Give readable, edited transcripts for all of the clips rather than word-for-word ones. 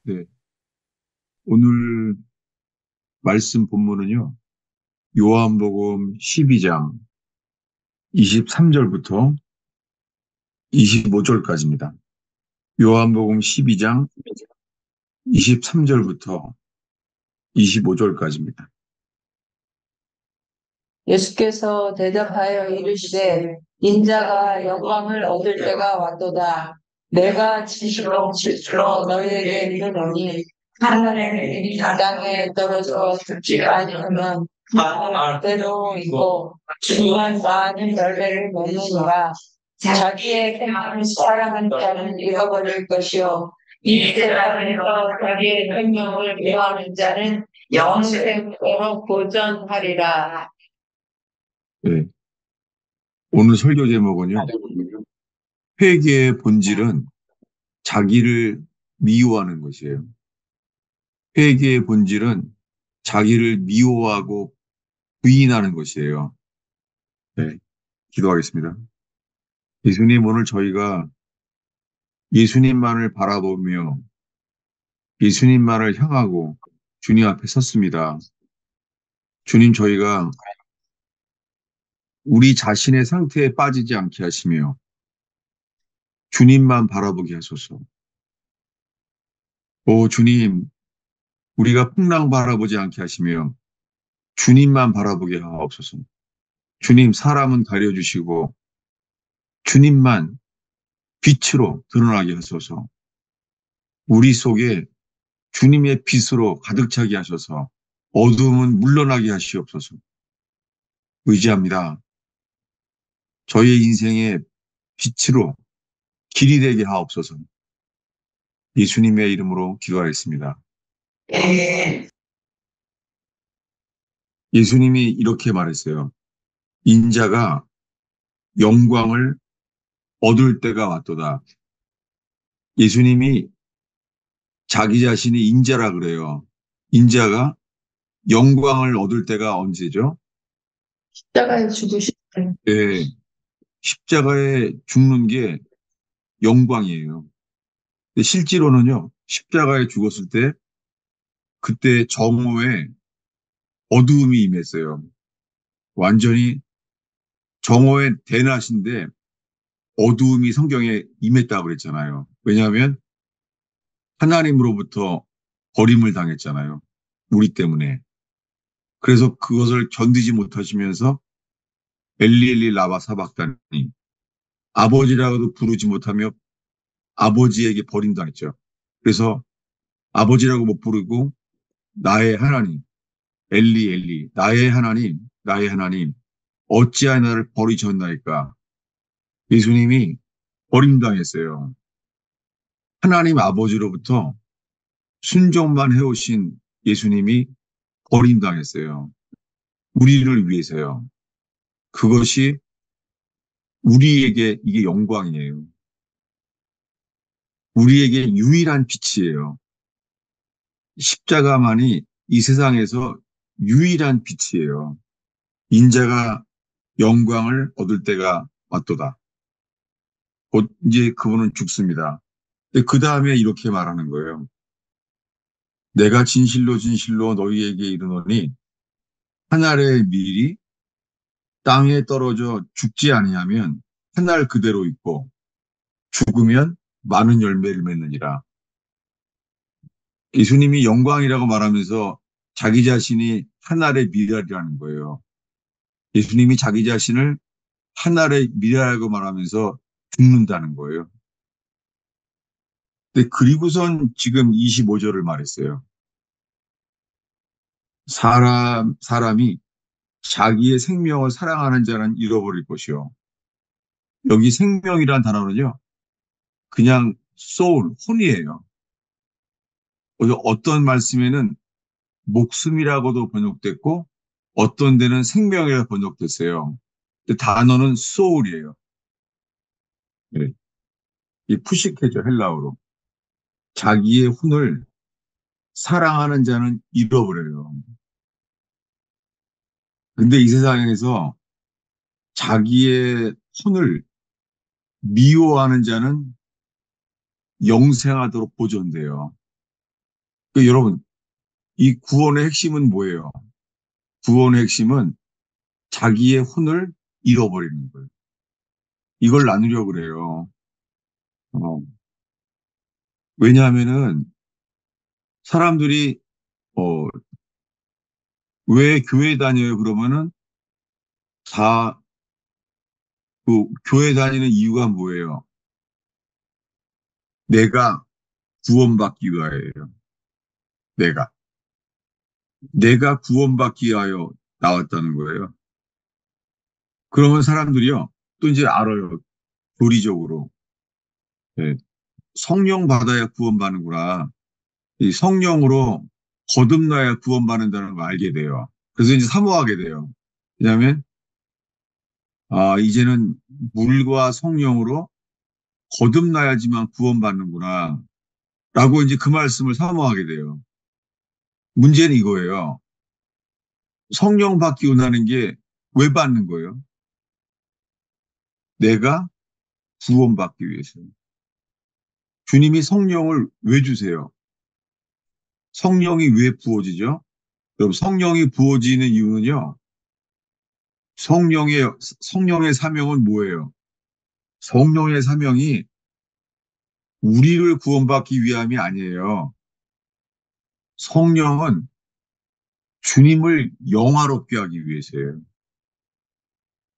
네, 오늘 말씀 본문은요, 요한복음 12장 23절부터 25절까지입니다. 요한복음 12장 23절부터 25절까지입니다. 예수께서 대답하여 이르시되 인자가 영광을 얻을 때가 왔도다. 내가 진실로 진실로 너희에게 이르노니 하늘의 이 땅에 떨어져 죽지 아니하면 때로 있고 주만 많은 열매를 맺느니라. 자기의 생명을 사랑하는 자는 잃어버릴 것이요 이 세상에서 자기의 생명을 미워하는 자는 영생으로 보전하리라. 네, 오늘 설교 제목은요, 회개의 본질은 자기를 미워하는 것이에요. 회개의 본질은 자기를 미워하고 부인하는 것이에요. 네, 기도하겠습니다. 예수님, 오늘 저희가 예수님만을 바라보며 예수님만을 향하고 주님 앞에 섰습니다. 주님, 저희가 우리 자신의 상태에 빠지지 않게 하시며 주님만 바라보게 하소서. 오 주님, 우리가 풍랑 바라보지 않게 하시며 주님만 바라보게 하옵소서. 주님, 사람은 가려주시고 주님만 빛으로 드러나게 하소서. 우리 속에 주님의 빛으로 가득 차게 하셔서 어두움은 물러나게 하시옵소서. 의지합니다. 저의 인생의 빛으로 길이 되게 하옵소서. 예수님의 이름으로 기도하겠습니다. 예수님이 이렇게 말했어요. 인자가 영광을 얻을 때가 왔도다. 예수님이 자기 자신이 인자라 그래요. 인자가 영광을 얻을 때가 언제죠? 십자가에 죽으실 때. 예, 십자가에 죽는 게 영광이에요. 근데 실제로는요, 십자가에 죽었을 때 그때 정오에 어두움이 임했어요. 완전히 정오의 대낮인데 어두움이 성경에 임했다고 그랬잖아요. 왜냐하면 하나님으로부터 버림을 당했잖아요. 우리 때문에. 그래서 그것을 견디지 못하시면서 엘리 엘리 라바 사박다니 아버지라고도 부르지 못하며 아버지에게 버림당했죠. 그래서 아버지라고 못 부르고 나의 하나님, 엘리 엘리, 나의 하나님, 어찌하여 나를 버리셨나이까. 예수님이 버림당했어요. 하나님 아버지로부터 순종만 해오신 예수님이 버림당했어요. 우리를 위해서요. 그것이 우리에게 이게 영광이에요. 우리에게 유일한 빛이에요. 십자가만이 이 세상에서 유일한 빛이에요. 인자가 영광을 얻을 때가 왔도다. 곧 이제 그분은 죽습니다. 그 다음에 이렇게 말하는 거예요. 내가 진실로 진실로 너희에게 이르노니 하늘의 밀이 땅에 떨어져 죽지 아니하면 하늘 그대로 있고 죽으면 많은 열매를 맺느니라. 예수님이 영광이라고 말하면서 자기 자신이 하늘의 밀이라는 거예요. 예수님이 자기 자신을 하늘의 밀이라고 말하면서 죽는다는 거예요. 근데 그리고선 지금 25절을 말했어요. 사람이 자기의 생명을 사랑하는 자는 잃어버릴 것이요. 여기 생명이란 단어는요, 그냥 soul, 혼이에요. 어떤 말씀에는 목숨이라고도 번역됐고, 어떤 데는 생명이라고 번역됐어요. 근데 단어는 soul이에요. 네. 이 푸시케죠, 헬라어로. 자기의 혼을 사랑하는 자는 잃어버려요. 근데 이 세상에서 자기의 혼을 미워하는 자는 영생하도록 보존돼요. 여러분, 이 구원의 핵심은 뭐예요? 구원의 핵심은 자기의 혼을 잃어버리는 거예요. 이걸 나누려고 그래요. 어, 왜냐하면은 사람들이 어, 왜 교회 다녀요? 그러면은 다 그 교회 다니는 이유가 뭐예요? 내가 구원받기 위하여요. 내가 내가 구원받기 위하여 나왔다는 거예요. 그러면 사람들이요 또 이제 알아요. 교리적으로 예, 성령 받아야 구원받는구나. 이 성령으로 거듭나야 구원받는다는 걸 알게 돼요. 그래서 이제 사모하게 돼요. 왜냐하면 이제는 물과 성령으로 거듭나야지만 구원받는구나. 라고 이제 그 말씀을 사모하게 돼요. 문제는 이거예요. 성령 받기 원하는 게 왜 받는 거예요? 내가 구원받기 위해서. 주님이 성령을 왜 주세요? 성령이 왜 부어지죠? 여러분, 성령이 부어지는 이유는요. 성령의 사명은 뭐예요? 성령의 사명이 우리를 구원받기 위함이 아니에요. 성령은 주님을 영화롭게 하기 위해서예요.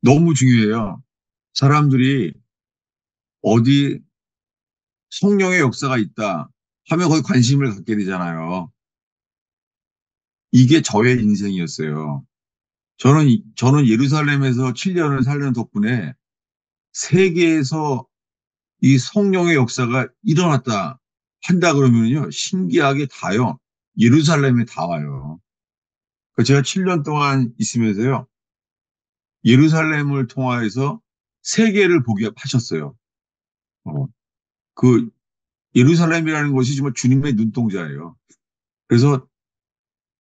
너무 중요해요. 사람들이 어디 성령의 역사가 있다 하면 거기 관심을 갖게 되잖아요. 이게 저의 인생이었어요. 저는 예루살렘에서 7년을 살는 덕분에 세계에서 이 성령의 역사가 일어났다 한다 그러면요. 신기하게 다요. 예루살렘에 다 와요. 제가 7년 동안 있으면서요. 예루살렘을 통하여서 세계를 보게 하셨어요. 어, 그 예루살렘이라는 것이 정말 주님의 눈동자예요. 그래서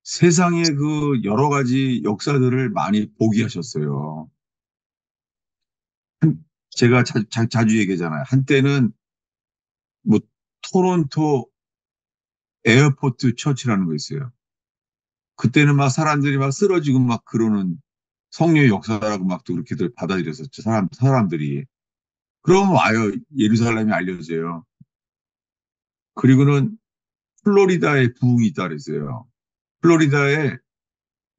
세상의 그 여러 가지 역사들을 많이 보게 하셨어요. 제가 자주 얘기하잖아요. 한때는 뭐 토론토 에어포트 처치라는 거 있어요. 그때는 막 사람들이 막 쓰러지고 막 그러는 성령의 역사라고 막 또 그렇게들 받아들였었죠. 사람들이. 그럼 와요. 예루살렘이 알려져요. 그리고는 플로리다에 부흥이 있다 그랬어요. 플로리다에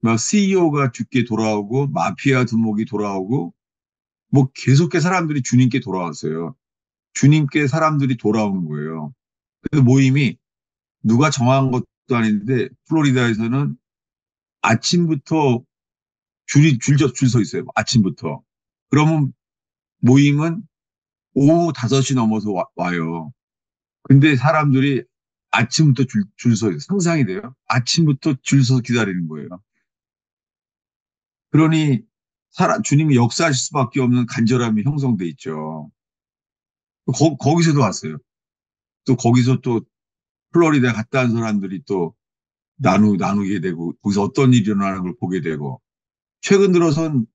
막 CEO가 죽게 돌아오고 마피아 두목이 돌아오고 뭐 계속해서 사람들이 주님께 돌아왔어요. 주님께 사람들이 돌아오는 거예요. 그 모임이 누가 정한 것도 아닌데 플로리다에서는 아침부터 줄 서 있어요. 아침부터. 그러면 모임은 오후 5시 넘어서 와요. 근데 사람들이 아침부터 줄 서 있어요. 상상이 돼요. 아침부터 줄 서 기다리는 거예요. 그러니 주님이 역사하실 수밖에 없는 간절함이 형성돼 있죠. 거기서도 왔어요. 또 거기서 또 플로리다 갔다 온 사람들이 또 나누게 되고 거기서 어떤 일이 일어나는 걸 보게 되고 최근 들어선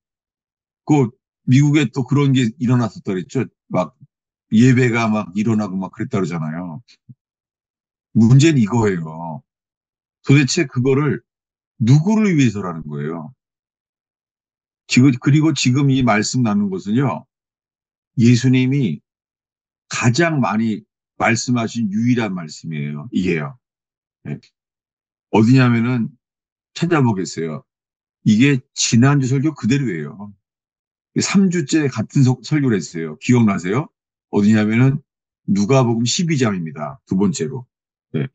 그 미국에 또 그런 게 일어났었다 그랬죠. 막 예배가 막 일어나고 막 그랬다 그러잖아요. 문제는 이거예요. 도대체 그거를 누구를 위해서라는 거예요. 그리고 지금 이 말씀 나눈 것은요. 예수님이 가장 많이 말씀하신 유일한 말씀이에요. 이게요. 네. 어디냐면은 찾아보겠어요. 이게 지난주 설교 그대로예요. 3주째 같은 설교를 했어요. 기억나세요? 어디냐면은 누가복음 12장입니다. 두 번째로. 네.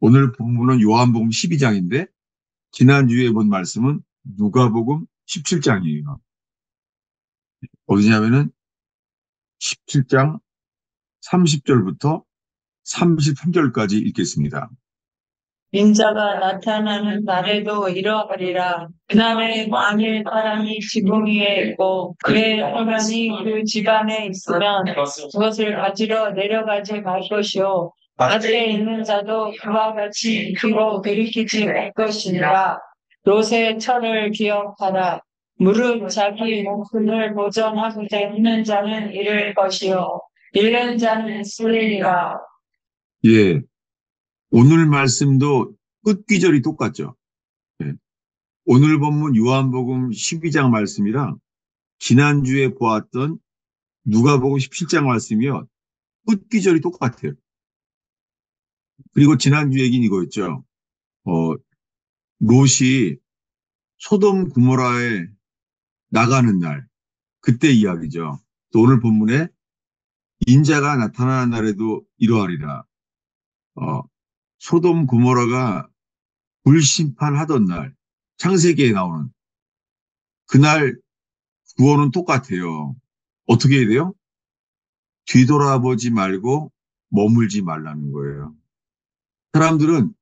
오늘 본문은 요한복음 12장인데 지난주에 본 말씀은 누가복음 17장이에요. 어디냐면은 17장 30절부터 33절까지 읽겠습니다. 인자가 나타나는 날에도 이러하리라. 그날에 만일 사람이 지붕 위에 있고 그의 혈관이 그 집안에 있으면 그것을 가지러 내려가지 말 것이요. 밭에 있는 자도 그와 같이 피고 들이키지 말 것이니라. 롯의 철을 기억하라. 무릇 자기 목숨을 보전하고자 있는 자는 잃을 것이요. 잃는 자는 쓰리리라. 예. 오늘 말씀도 흑기절이 똑같죠. 예. 오늘 본문 요한복음 12장 말씀이랑 지난주에 보았던 누가복음 17장 말씀이요. 흑기절이 똑같아요. 그리고 지난주 얘기는 이거였죠. 어, 롯이 소돔 구모라에 나가는 날, 그때 이야기죠. 또 오늘 본문에 인자가 나타나는 날에도 이러하리라. 어, 소돔 구모라가 불심판하던 날, 창세기에 나오는 그날 구원은 똑같아요. 어떻게 해야 돼요? 뒤돌아보지 말고 머물지 말라는 거예요. 사람들은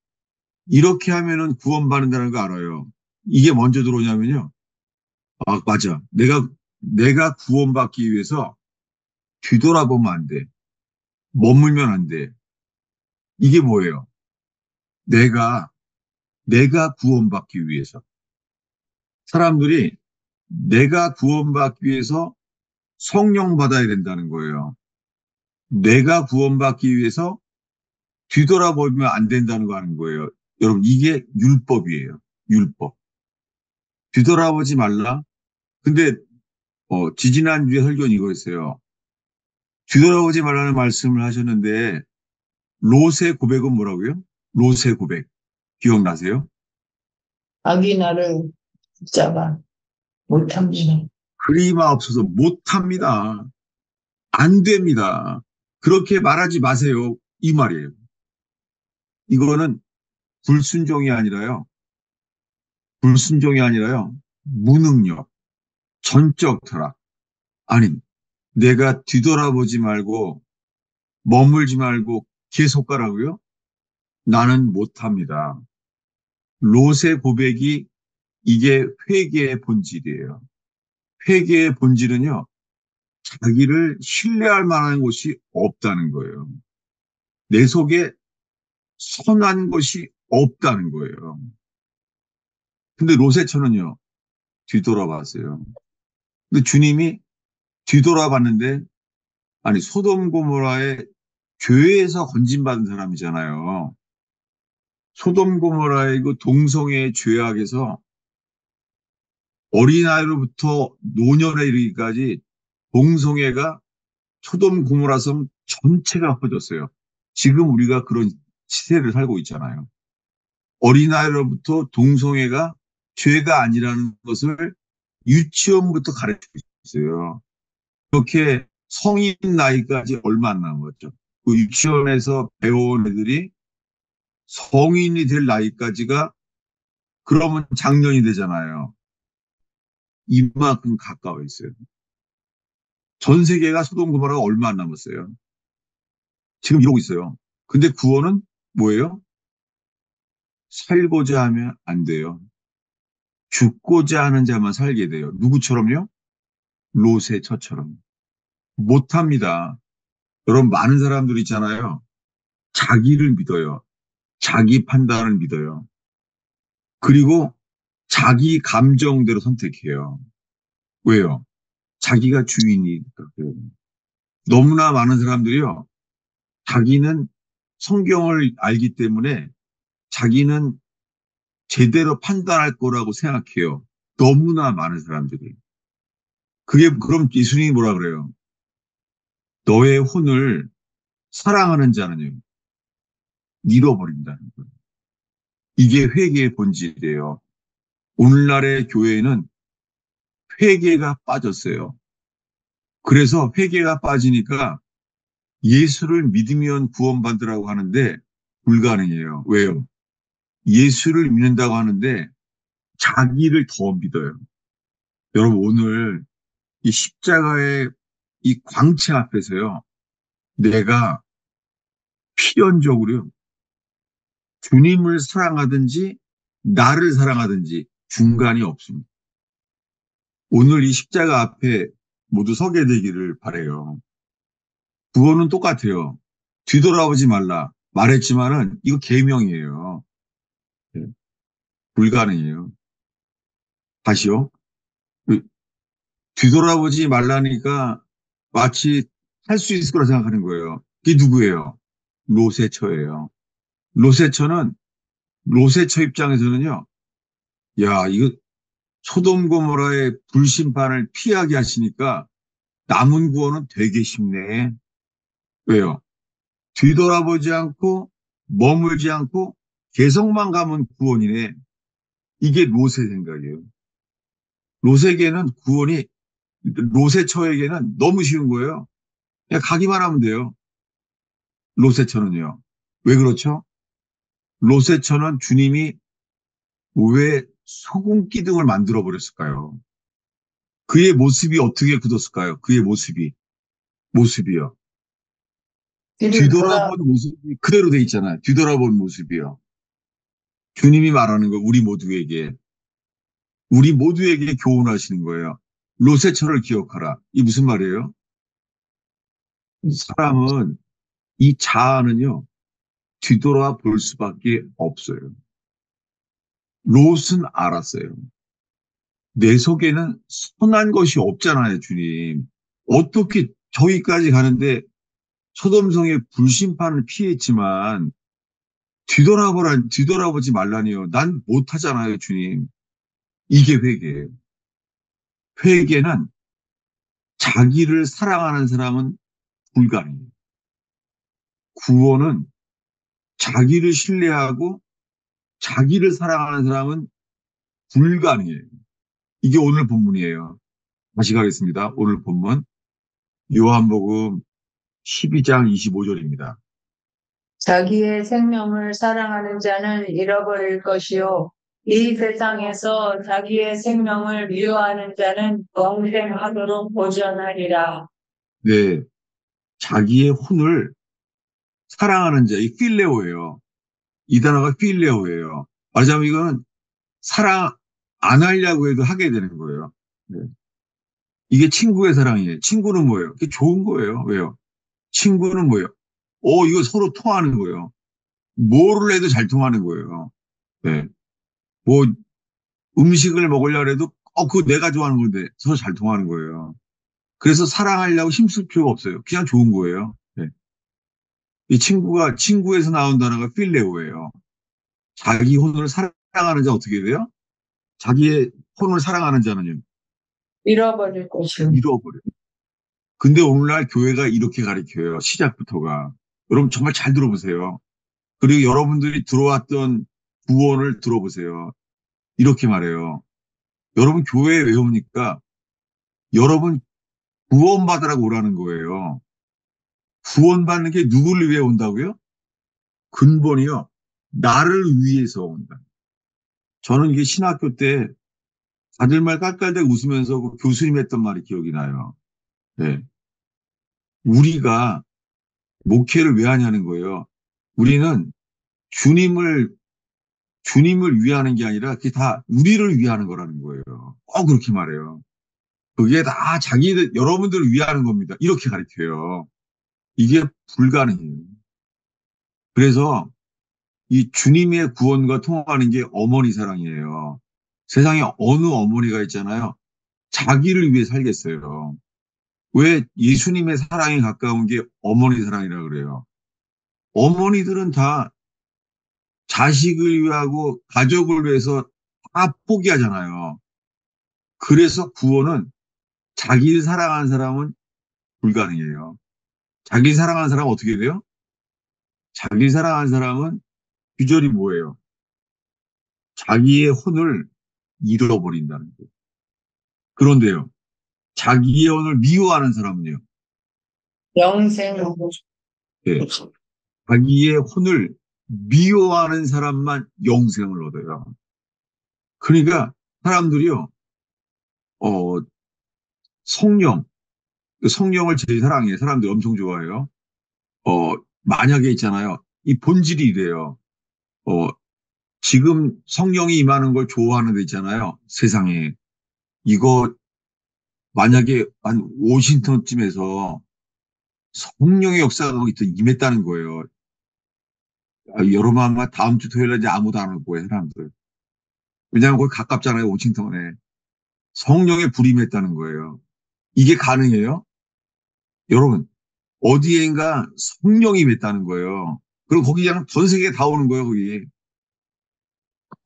이렇게 하면은 구원받는다는 거 알아요. 이게 먼저 들어오냐면요. 아, 맞아. 내가 구원받기 위해서 뒤돌아보면 안 돼. 머물면 안 돼. 이게 뭐예요? 내가, 내가 구원받기 위해서. 사람들이 내가 구원받기 위해서 성령 받아야 된다는 거예요. 내가 구원받기 위해서 뒤돌아보면 안 된다는 거 하는 거예요. 여러분, 이게 율법이에요. 율법. 뒤돌아보지 말라. 근데, 지지난주에 설교는 이거였어요. 뒤돌아보지 말라는 말씀을 하셨는데, 롯의 고백은 뭐라고요? 롯의 고백. 기억나세요? 자기 나를 붙잡아 못합니다. 그리마 없어서 못합니다. 안 됩니다. 그렇게 말하지 마세요. 이 말이에요. 이거는 불순종이 아니라요. 불순종이 아니라요. 무능력, 전적 철학. 아니, 내가 뒤돌아보지 말고 머물지 말고 계속 가라고요? 나는 못합니다. 롯의 고백이 이게 회개의 본질이에요. 회개의 본질은요. 자기를 신뢰할 만한 곳이 없다는 거예요. 내 속에 선한 것이 없다는 거예요. 근데 롯의 처는요. 뒤돌아봤어요. 근데 주님이 뒤돌아봤는데 아니 소돔 고모라의 죄에서 건진받은 사람이잖아요. 소돔 고모라의 그 동성애의 죄악에서 어린아이로부터 노년에 이르기까지 동성애가 소돔 고모라 성 전체가 퍼졌어요. 지금 우리가 그런 시대를 살고 있잖아요. 어린아이로부터 동성애가 죄가 아니라는 것을 유치원부터 가르치고 있어요. 그렇게 성인 나이까지 얼마 안 남았죠. 그 유치원에서 배워온 애들이 성인이 될 나이까지가 그러면 장년이 되잖아요. 이만큼 가까워 있어요. 전 세계가 소돔 고모라가 얼마 안 남았어요. 지금 이러고 있어요. 근데 구원은 뭐예요? 살고자 하면 안 돼요. 죽고자 하는 자만 살게 돼요. 누구처럼요? 롯의 처처럼. 못합니다. 여러분, 많은 사람들 있잖아요. 자기를 믿어요. 자기 판단을 믿어요. 그리고 자기 감정대로 선택해요. 왜요? 자기가 주인이니까. 너무나 많은 사람들이요. 자기는 성경을 알기 때문에 자기는 제대로 판단할 거라고 생각해요. 너무나 많은 사람들이. 그게 그럼 예수님이 뭐라 그래요? 너의 혼을 사랑하는 자는요. 잃어버린다는 거예요. 이게 회개의 본질이에요. 오늘날의 교회는 회개가 빠졌어요. 그래서 회개가 빠지니까 예수를 믿으면 구원받으라고 하는데 불가능해요. 왜요? 예수를 믿는다고 하는데 자기를 더 믿어요. 여러분 오늘 이 십자가의 이 광채 앞에서요. 내가 필연적으로 주님을 사랑하든지 나를 사랑하든지 중간이 없습니다. 오늘 이 십자가 앞에 모두 서게 되기를 바라요. 구원은 똑같아요. 뒤돌아오지 말라 말했지만은 이거 계명이에요. 네, 불가능해요. 다시요. 그 뒤돌아보지 말라니까 마치 할 수 있을 거라 생각하는 거예요. 이게 누구예요? 롯의 처예요. 롯의 처는 로세처 입장에서는요, 야, 이거 소돔 고모라의 불심판을 피하게 하시니까 남은 구원은 되게 쉽네. 왜요? 뒤돌아보지 않고 머물지 않고 개성만 가면 구원이네. 이게 롯의 생각이에요. 롯에게는 구원이 롯의 처에게는 너무 쉬운 거예요. 그냥 가기만 하면 돼요. 롯의 처는요. 왜 그렇죠? 롯의 처는 주님이 왜 소금 기둥을 만들어 버렸을까요? 그의 모습이 어떻게 굳었을까요? 그의 모습이요. 뒤를 돌아 뒤돌아본 모습이 그대로 돼 있잖아요. 뒤돌아본 모습이요. 주님이 말하는 거 우리 모두에게 교훈하시는 거예요. 로세처를 기억하라. 이 무슨 말이에요? 사람은 이 자아는요, 뒤돌아 볼 수밖에 없어요. 롯은 알았어요. 내 속에는 선한 것이 없잖아요, 주님. 어떻게 저기까지 가는데 소돔성의 불심판을 피했지만 뒤돌아보지 말라니요. 난 못하잖아요, 주님. 이게 회개예요. 회개는 자기를 사랑하는 사람은 불가능해요. 구원은 자기를 신뢰하고 자기를 사랑하는 사람은 불가능해요. 이게 오늘 본문이에요. 다시 가겠습니다. 오늘 본문 요한복음 12장 25절입니다. 자기의 생명을 사랑하는 자는 잃어버릴 것이요. 이 세상에서 자기의 생명을 미워하는 자는 영생하도록 보전하리라. 네, 자기의 혼을 사랑하는 자, 이 필레오예요. 이 단어가 필레오예요. 말하자면 이거는 사랑 안 하려고 해도 하게 되는 거예요. 네. 이게 친구의 사랑이에요. 친구는 뭐예요? 그게 좋은 거예요. 왜요? 친구는 뭐예요? 이거 서로 통하는 거예요. 뭐를 해도 잘 통하는 거예요. 네. 뭐, 음식을 먹으려고 해도, 그거 내가 좋아하는 건데, 서로 잘 통하는 거예요. 그래서 사랑하려고 힘쓸 필요가 없어요. 그냥 좋은 거예요. 네. 이 친구에서 나온 단어가 필레오예요. 자기 혼을 사랑하는 자 어떻게 돼요? 자기의 혼을 사랑하는 자는요, 잃어버릴 것이요. 잃어버려요. 근데 오늘날 교회가 이렇게 가르쳐요. 시작부터가. 여러분 정말 잘 들어보세요. 그리고 여러분들이 들어왔던 구원을 들어보세요. 이렇게 말해요. 여러분 교회에 왜 옵니까? 여러분 구원받으라고 오라는 거예요. 구원받는 게 누구를 위해 온다고요? 근본이요. 나를 위해서 온다. 저는 이게 신학교 때 다들 말 깔깔대고 웃으면서 그 교수님 했던 말이 기억이 나요. 네. 우리가 목회를 왜 하냐는 거예요. 우리는 주님을, 주님을 위하는 게 아니라 그게 다 우리를 위하는 거라는 거예요. 그렇게 말해요. 그게 다 여러분들을 위하는 겁니다. 이렇게 가르쳐요. 이게 불가능해요. 그래서 이 주님의 구원과 통하는 게 어머니 사랑이에요. 세상에 어느 어머니가 있잖아요. 자기를 위해 살겠어요. 왜 예수님의 사랑에 가까운 게 어머니 사랑이라 그래요. 어머니들은 다 자식을 위하고 가족을 위해서 다 포기하잖아요. 그래서 구원은 자기를 사랑하는 사람은 불가능해요. 자기 사랑하는 사람은 어떻게 돼요? 자기 사랑하는 사람은 규절이 뭐예요? 자기의 혼을 잃어버린다는 거예요. 그런데요, 자기의 혼을 미워하는 사람은요, 영생 예, 자기의 혼을 미워하는 사람만 영생을 얻어요. 그러니까 사람들이요, 어, 성령, 성령을 제일 사랑해요. 사람들이 엄청 좋아해요. 만약에 있잖아요. 이 본질이 이래요. 어, 지금 성령이 임하는 걸 좋아하는 데 있잖아요. 세상에. 이거 만약에 한 워싱턴쯤에서 성령의 역사가 거기 또 임했다는 거예요. 여러분 아마 다음 주 토요일에 이제 아무도 안 올 거예요, 사람들. 왜냐하면 거기 가깝잖아요, 워싱턴에. 성령의 불이 임했다는 거예요. 이게 가능해요? 여러분, 어디엔가 성령이 임했다는 거예요. 그리고 거기 그냥 전 세계에 다 오는 거예요, 거기.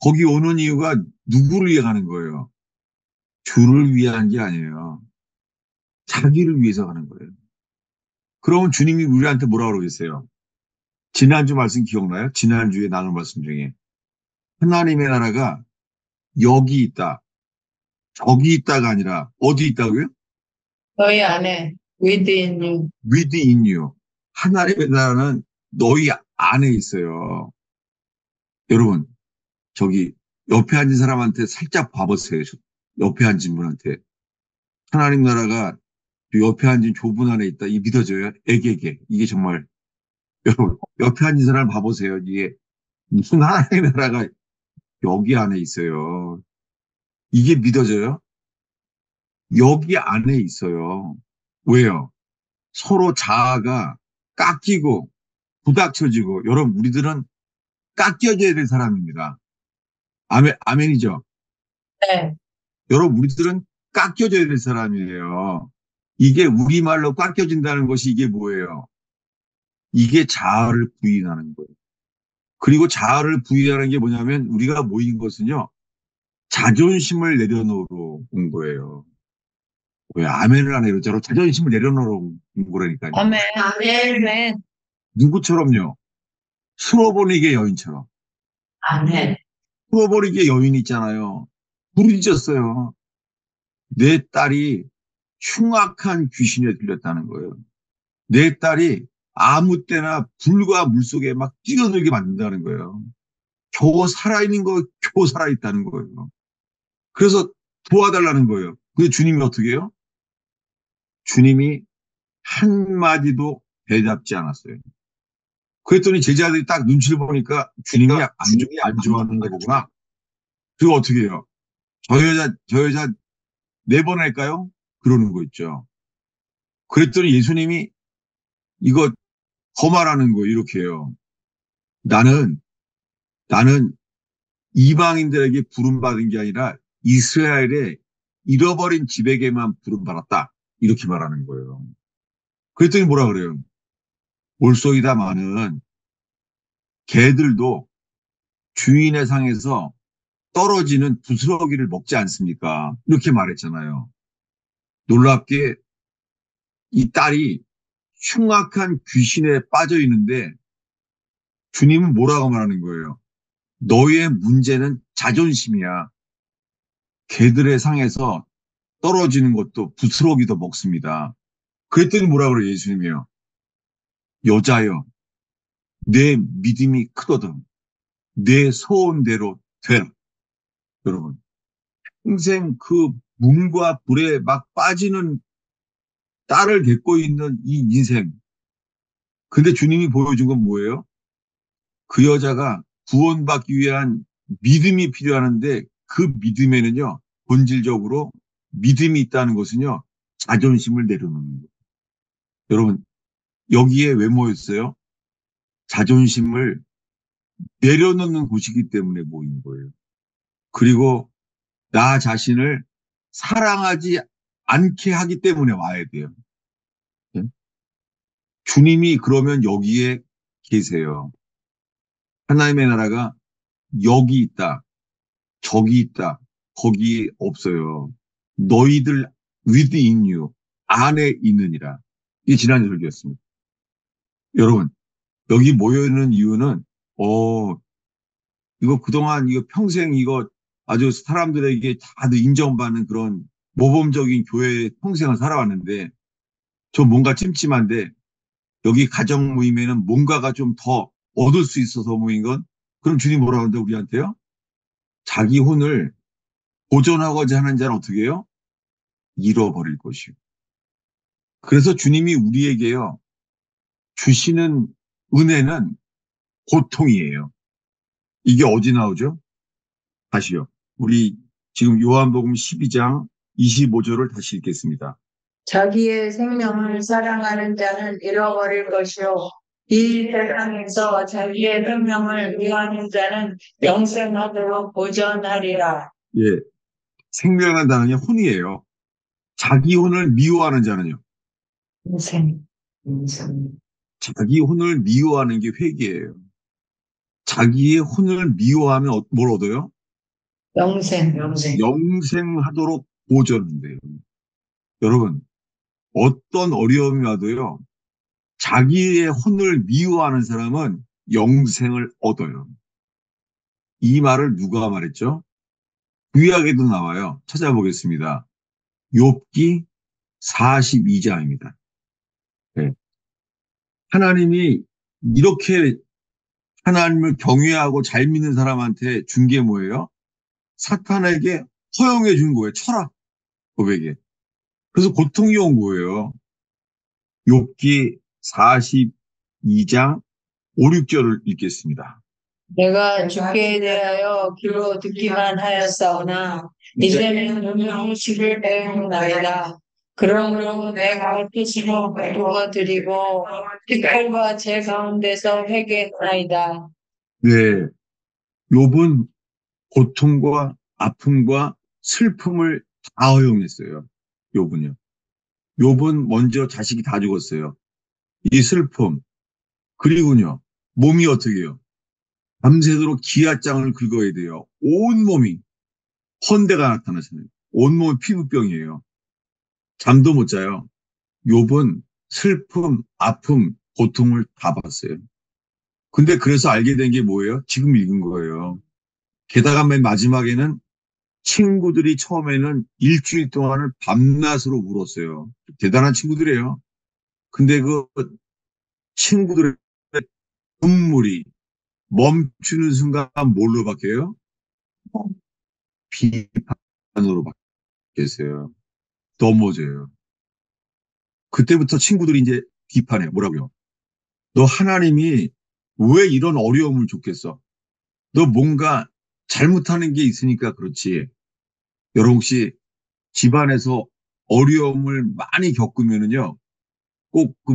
거기 오는 이유가 누구를 위해 가는 거예요? 주를 위한 게 아니에요. 자기를 위해서 가는 거예요. 그러면 주님이 우리한테 뭐라고 그러겠어요? 지난주 말씀 기억나요? 지난주에 나눈 말씀 중에. 하나님의 나라가 여기 있다, 저기 있다가 아니라 어디 있다고요? 너희 안에 within you. Within you. 하나님의 나라는 너희 안에 있어요. 여러분, 저기 옆에 앉은 사람한테 살짝 봐보세요. 옆에 앉은 분한테. 하나님 나라가 옆에 앉은 좁은 안에 있다. 이 믿어져요? 애게게. 이게 정말 여러분 옆에 앉은 사람 봐보세요. 이게 무슨 하나님의 나라가 여기 안에 있어요. 이게 믿어져요? 여기 안에 있어요. 왜요? 서로 자아가 깎이고 부닥쳐지고 여러분 우리들은 깎여져야 될 사람입니다. 아멘이죠? 네. 여러분 우리들은 깎여져야 될 사람이에요. 이게 우리말로 깎여진다는 것이 이게 뭐예요? 이게 자아를 부인하는 거예요. 그리고 자아를 부인하는 게 뭐냐면 우리가 모인 것은요. 자존심을 내려놓으러 온 거예요. 왜 아멘을 안 해요? 저로 자존심을 내려놓으러 온 거라니까요. 아멘. 아멘. 누구처럼요? 수로보니게 여인처럼. 아멘. 수로보니게 여인이 있잖아요. 부르짖었어요. 내 딸이 흉악한 귀신에 들렸다는 거예요. 내 딸이 아무 때나 불과 물 속에 막 뛰어들게 만든다는 거예요. 겨우 살아있는 거, 겨우 살아있다는 거예요. 그래서 도와달라는 거예요. 근데 주님이 어떻게 해요? 주님이 한마디도 대답지 않았어요. 그랬더니 제자들이 딱 눈치를 보니까 주님이 안 좋아하는 거구나. 그리고 어떻게 해요? 저 여자 내보낼까요? 그러는 거 있죠. 그랬더니 예수님이 이거 거말하는 거 이렇게 해요. 나는, 나는 이방인들에게 부름받은 게 아니라 이스라엘의 잃어버린 집에게만 부름받았다. 이렇게 말하는 거예요. 그랬더니 뭐라 그래요? 올소이다 마는 개들도 주인의 상에서 떨어지는 부스러기를 먹지 않습니까? 이렇게 말했잖아요. 놀랍게 이 딸이 흉악한 귀신에 빠져 있는데 주님은 뭐라고 말하는 거예요? 너의 문제는 자존심이야. 개들의 상에서 떨어지는 것도 부스러기도 먹습니다. 그랬더니 뭐라 그래요, 예수님이요? 여자여, 내 믿음이 크거든. 내 소원대로 되라. 여러분, 평생 그 문과 불에 막 빠지는 딸을 데리고 있는 이 인생. 근데 주님이 보여준 건 뭐예요? 그 여자가 구원받기 위한 믿음이 필요하는데 그 믿음에는요, 본질적으로 믿음이 있다는 것은요, 자존심을 내려놓는 거예요. 여러분, 여기에 왜 모였어요? 자존심을 내려놓는 곳이기 때문에 모인 거예요. 그리고 나 자신을 사랑하지 않게 하기 때문에 와야 돼요. 네? 주님이 그러면 여기에 계세요. 하나님의 나라가 여기 있다, 저기 있다, 거기 없어요. 너희들 within you, 안에 있느니라. 이게 지난 설교였습니다. 여러분, 여기 모여있는 이유는, 이거 그동안 이거 평생 이거 아주 사람들에게 다들 인정받는 그런 모범적인 교회 평생을 살아왔는데, 좀 뭔가 찜찜한데, 여기 가정 모임에는 뭔가가 좀 더 얻을 수 있어서 모인 건, 그럼 주님 뭐라고 하는데 우리한테요? 자기 혼을 보존하고자 하는 자는 어떻게 해요? 잃어버릴 것이요. 그래서 주님이 우리에게요, 주시는 은혜는 고통이에요. 이게 어디 나오죠? 다시요. 우리 지금 요한복음 12장 25절을 다시 읽겠습니다. 자기의 생명을 사랑하는 자는 잃어버릴 것이요. 이 세상에서 자기의 생명을 위하는 자는 영생하도록 보전하리라. 예. 생명이라는 단어는 혼이에요. 자기 혼을 미워하는 자는요. 인생. 자기 혼을 미워하는 게 회개예요. 자기의 혼을 미워하면 뭘 얻어요? 영생. 영생하도록 보전한대요. 여러분, 어떤 어려움이 와도요, 자기의 혼을 미워하는 사람은 영생을 얻어요. 이 말을 누가 말했죠? 구약에도 나와요. 찾아보겠습니다. 욥기 42장입니다. 하나님이 이렇게 하나님을 경외하고 잘 믿는 사람한테 준 게 뭐예요? 사탄에게 허용해 준 거예요. 철학 고백에. 그래서 고통이 온 거예요. 욥기 42장 5, 6절을 읽겠습니다. 내가 주께 대하여 귀로 듣기만 하였사오나 이제는 음식을 배우나이다. 그러므로 내가 헐피심을 도와드리고 피칼과 제 가운데서 회개하나이다. 네, 욥은 고통과 아픔과 슬픔을 다 허용했어요. 욥은요. 욥은 먼저 자식이 다 죽었어요. 이 슬픔, 그리고요, 몸이 어떻게 해요? 밤새도록 기아장을 긁어야 돼요. 온몸이 헌대가 나타나잖아요. 온몸이 피부병이에요. 잠도 못 자요. 욥은 슬픔, 아픔, 고통을 다 봤어요. 근데 그래서 알게 된 게 뭐예요? 지금 읽은 거예요. 게다가 맨 마지막에는 친구들이 처음에는 일주일 동안을 밤낮으로 울었어요. 대단한 친구들이에요. 근데 그 친구들의 눈물이 멈추는 순간 뭘로 바뀌어요? 비판으로 바뀌었어요. 넘어져요. 그때부터 친구들이 이제 비판해요. 뭐라고요? 너 하나님이 왜 이런 어려움을 줬겠어? 너 뭔가 잘못하는 게 있으니까 그렇지. 여러분 혹시 집안에서 어려움을 많이 겪으면은요, 꼭 그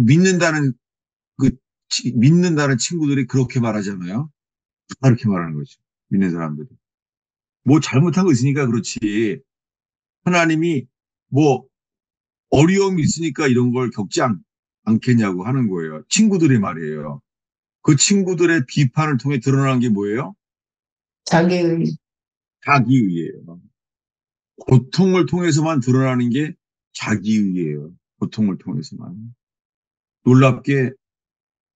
그 믿는다는 친구들이 그렇게 말하잖아요. 다 그렇게 말하는 거죠. 믿는 사람들이. 뭐 잘못한 거 있으니까 그렇지. 하나님이 뭐 어려움이 있으니까 이런 걸 겪지 않겠냐고 하는 거예요. 친구들이 말이에요. 그 친구들의 비판을 통해 드러난 게 뭐예요? 자기의 자기의예요. 고통을 통해서만 드러나는 게 자기의예요. 고통을 통해서만. 놀랍게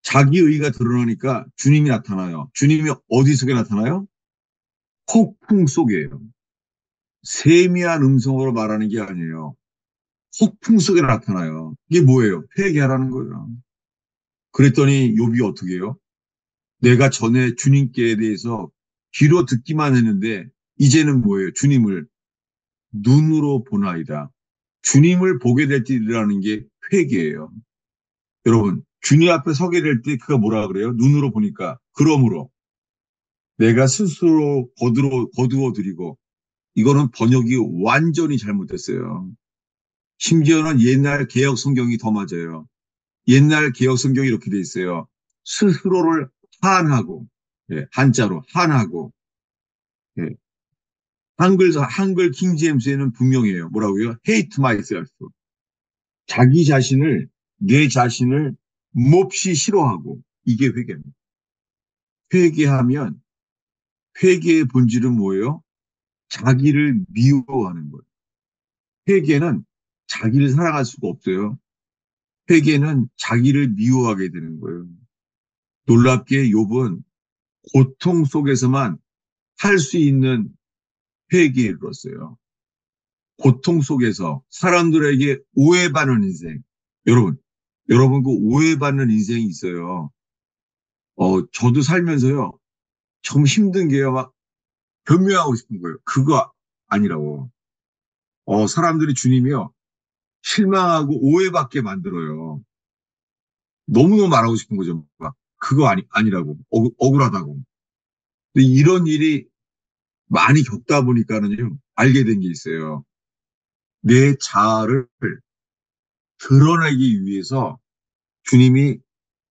자기의가 드러나니까 주님이 나타나요. 주님이 어디 속에 나타나요? 폭풍 속이에요. 세미한 음성으로 말하는 게 아니에요. 폭풍 속에 나타나요. 이게 뭐예요? 회개하라는 거예요. 그랬더니 욥이 어떻게 해요? 내가 전에 주님께 대해서 귀로 듣기만 했는데 이제는 뭐예요? 주님을 눈으로 보나이다. 주님을 보게 될 때라는 게 회개예요. 여러분, 주님 앞에 서게 될 때 그가 뭐라 그래요? 눈으로 보니까 그러므로 내가 스스로 거두어 드리고 이거는 번역이 완전히 잘못됐어요. 심지어는 옛날 개혁 성경이 더 맞아요. 옛날 개혁 성경이 이렇게 돼 있어요. 스스로를 한하고, 예, 한자로 한하고, 예, 한글 킹제임스에는 분명해요. 뭐라고요? hate myself. 자기 자신을, 내 자신을 몹시 싫어하고, 이게 회개입니다. 회개하면, 회개의 본질은 뭐예요? 자기를 미워하는 거예요. 회개는 자기를 사랑할 수가 없어요. 회개는 자기를 미워하게 되는 거예요. 놀랍게 욥은 고통 속에서만 할 수 있는 회개에 이르렀어요. 고통 속에서 사람들에게 오해받는 인생. 여러분, 여러분 그 오해받는 인생이 있어요. 저도 살면서요. 좀 힘든 게요. 막 변명하고 싶은 거예요. 그거 아니라고. 사람들이 주님이요. 실망하고 오해받게 만들어요. 너무너무 말하고 싶은 거죠. 막 그거 아니라고. 억울하다고. 근데 이런 일이 많이 겪다 보니까는요. 알게 된 게 있어요. 내 자아를 드러내기 위해서 주님이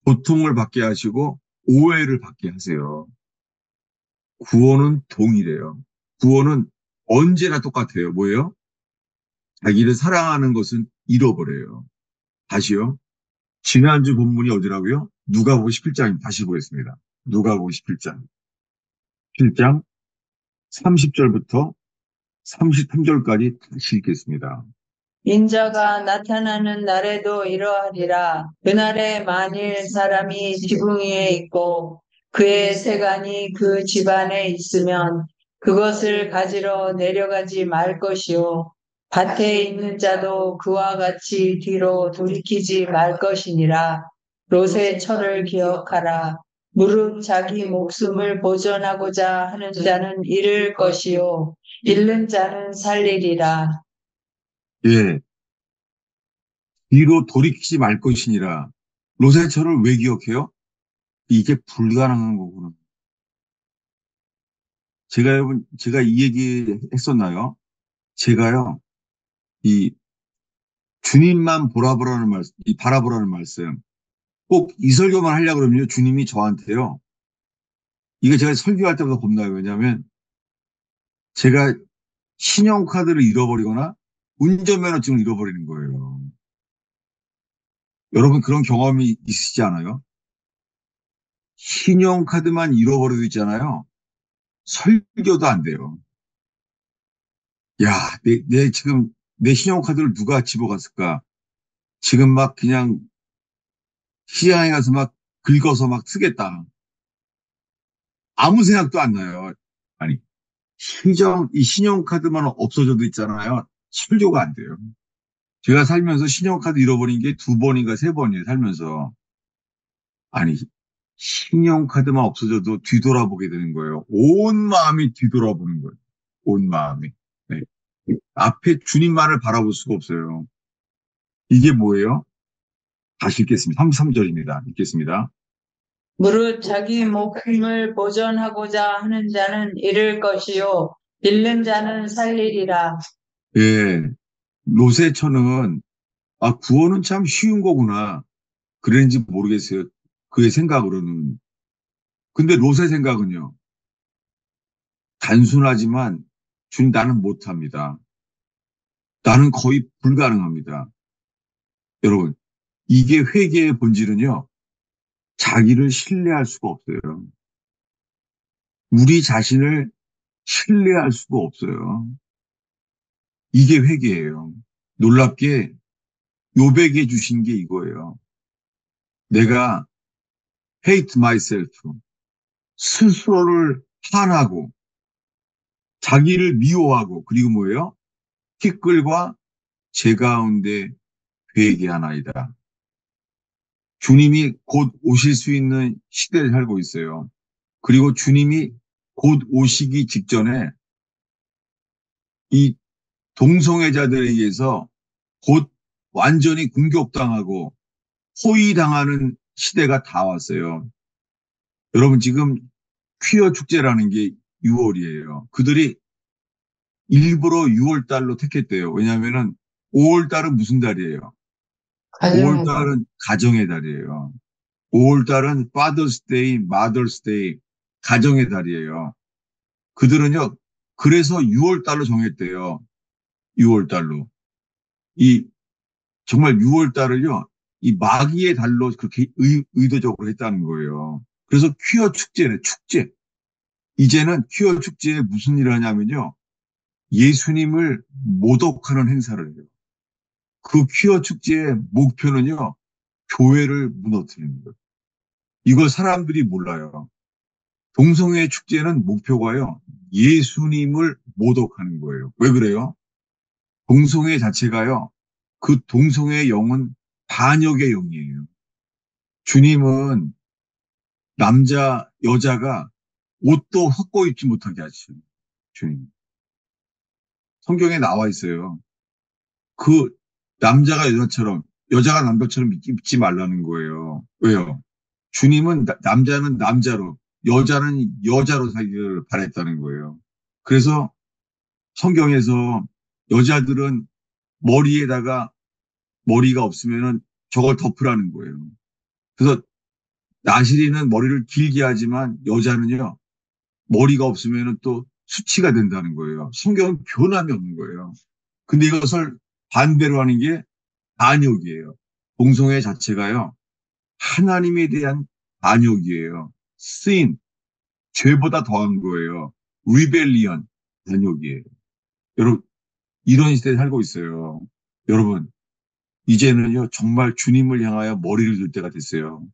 고통을 받게 하시고 오해를 받게 하세요. 구원은 동일해요. 구원은 언제나 똑같아요. 뭐예요? 자기를 사랑하는 것은 잃어버려요. 다시요. 지난주 본문이 어디라고요? 누가복음 11장 다시 보겠습니다. 누가복음 11장. 7장 30절부터 33절까지 다시 읽겠습니다. 인자가 나타나는 날에도 이러하리라. 그날에 만일 사람이 지붕 위에 있고 그의 세간이 그 집안에 있으면 그것을 가지러 내려가지 말 것이요. 밭에 있는 자도 그와 같이 뒤로 돌이키지 말 것이니라. 롯의 철을 기억하라. 무릇 자기 목숨을 보존하고자 하는 자는 잃을 것이요. 잃는 자는 살리리라. 예, 뒤로 돌이키지 말 것이니라. 로세처를 왜 기억해요? 이게 불가능한 거구나. 제가 이 얘기 했었나요? 제가요, 이 주님만 보라보라는 말씀, 이 바라보라는 말씀. 꼭 이 설교만 하려고 그러면요, 주님이 저한테요. 이거 제가 설교할 때마다 겁나요. 왜냐하면 제가 신용카드를 잃어버리거나 운전면허증을 잃어버리는 거예요. 여러분 그런 경험이 있으시지 않아요? 신용카드만 잃어버려도 있잖아요. 설교도 안 돼요. 야, 지금 내 신용카드를 누가 집어갔을까? 지금 막 그냥 시장에 가서 막 긁어서 막 쓰겠다. 아무 생각도 안 나요. 아니, 이 신용카드만 없어져도 있잖아요. 설교가 안 돼요. 제가 살면서 신용카드 잃어버린 게 두 번인가 세 번이에요, 살면서. 아니, 신용카드만 없어져도 뒤돌아보게 되는 거예요. 온 마음이 뒤돌아보는 거예요. 온 마음이. 네. 앞에 주님만을 바라볼 수가 없어요. 이게 뭐예요? 다시 읽겠습니다. 33절입니다. 읽겠습니다. 무릇 자기 목숨을 보존하고자 하는 자는 잃을 것이요 잃는 자는 살리리라. 예, 로세처는, 아, 구원은 참 쉬운 거구나. 그랬는지 모르겠어요. 그의 생각으로는. 근데 롯의 생각은요. 단순하지만, 주님 나는 못합니다. 나는 거의 불가능합니다. 여러분, 이게 회개의 본질은요. 자기를 신뢰할 수가 없어요. 우리 자신을 신뢰할 수가 없어요. 이게 회개예요. 놀랍게 요백에 주신 게 이거예요. 내가 hate myself, 스스로를 한하고 자기를 미워하고 그리고 뭐예요? 티끌과 제 가운데 회개하나이다. 주님이 곧 오실 수 있는 시대를 살고 있어요. 그리고 주님이 곧 오시기 직전에 이 동성애자들에 의해서 곧 완전히 공격당하고 포위당하는 시대가 다 왔어요. 여러분 지금 퀴어 축제라는 게 6월이에요. 그들이 일부러 6월 달로 택했대요. 왜냐하면은 5월 달은 무슨 달이에요? 5월 달은 가정의 달이에요. 5월 달은 Father's Day, Mother's Day, 가정의 달이에요. 그들은요, 그래서 6월 달로 정했대요. 6월 달로. 이, 정말 6월 달을요, 이 마귀의 달로 그렇게 의도적으로 했다는 거예요. 그래서 퀴어 축제네, 축제. 이제는 퀴어 축제에 무슨 일을 하냐면요, 예수님을 모독하는 행사를 해요. 그 퀴어 축제의 목표는요, 교회를 무너뜨리는 거예요. 이걸 사람들이 몰라요. 동성애 축제는 목표가요, 예수님을 모독하는 거예요. 왜 그래요? 동성애 자체가요, 그 동성애의 영은 반역의 영이에요. 주님은 여자가 옷도 헛고 입지 못하게 하시죠. 주님. 성경에 나와 있어요. 그 남자가 여자처럼, 여자가 남자처럼 입지 말라는 거예요. 왜요? 주님은 남자는 남자로, 여자는 여자로 살기를 바랬다는 거예요. 그래서 성경에서 여자들은 머리에다가 머리가 없으면은 저걸 덮으라는 거예요. 그래서 나시리는 머리를 길게 하지만 여자는요, 머리가 없으면은 또 수치가 된다는 거예요. 성경은 변함이 없는 거예요. 근데 이것을 반대로 하는 게 반역이에요. 동성애 자체가요, 하나님에 대한 반역이에요. sin, 죄보다 더한 거예요. 리벨리언, 반역이에요. 여러분, 이런 시대에 살고 있어요. 여러분, 이제는요, 정말 주님을 향하여 머리를 들 때가 됐어요.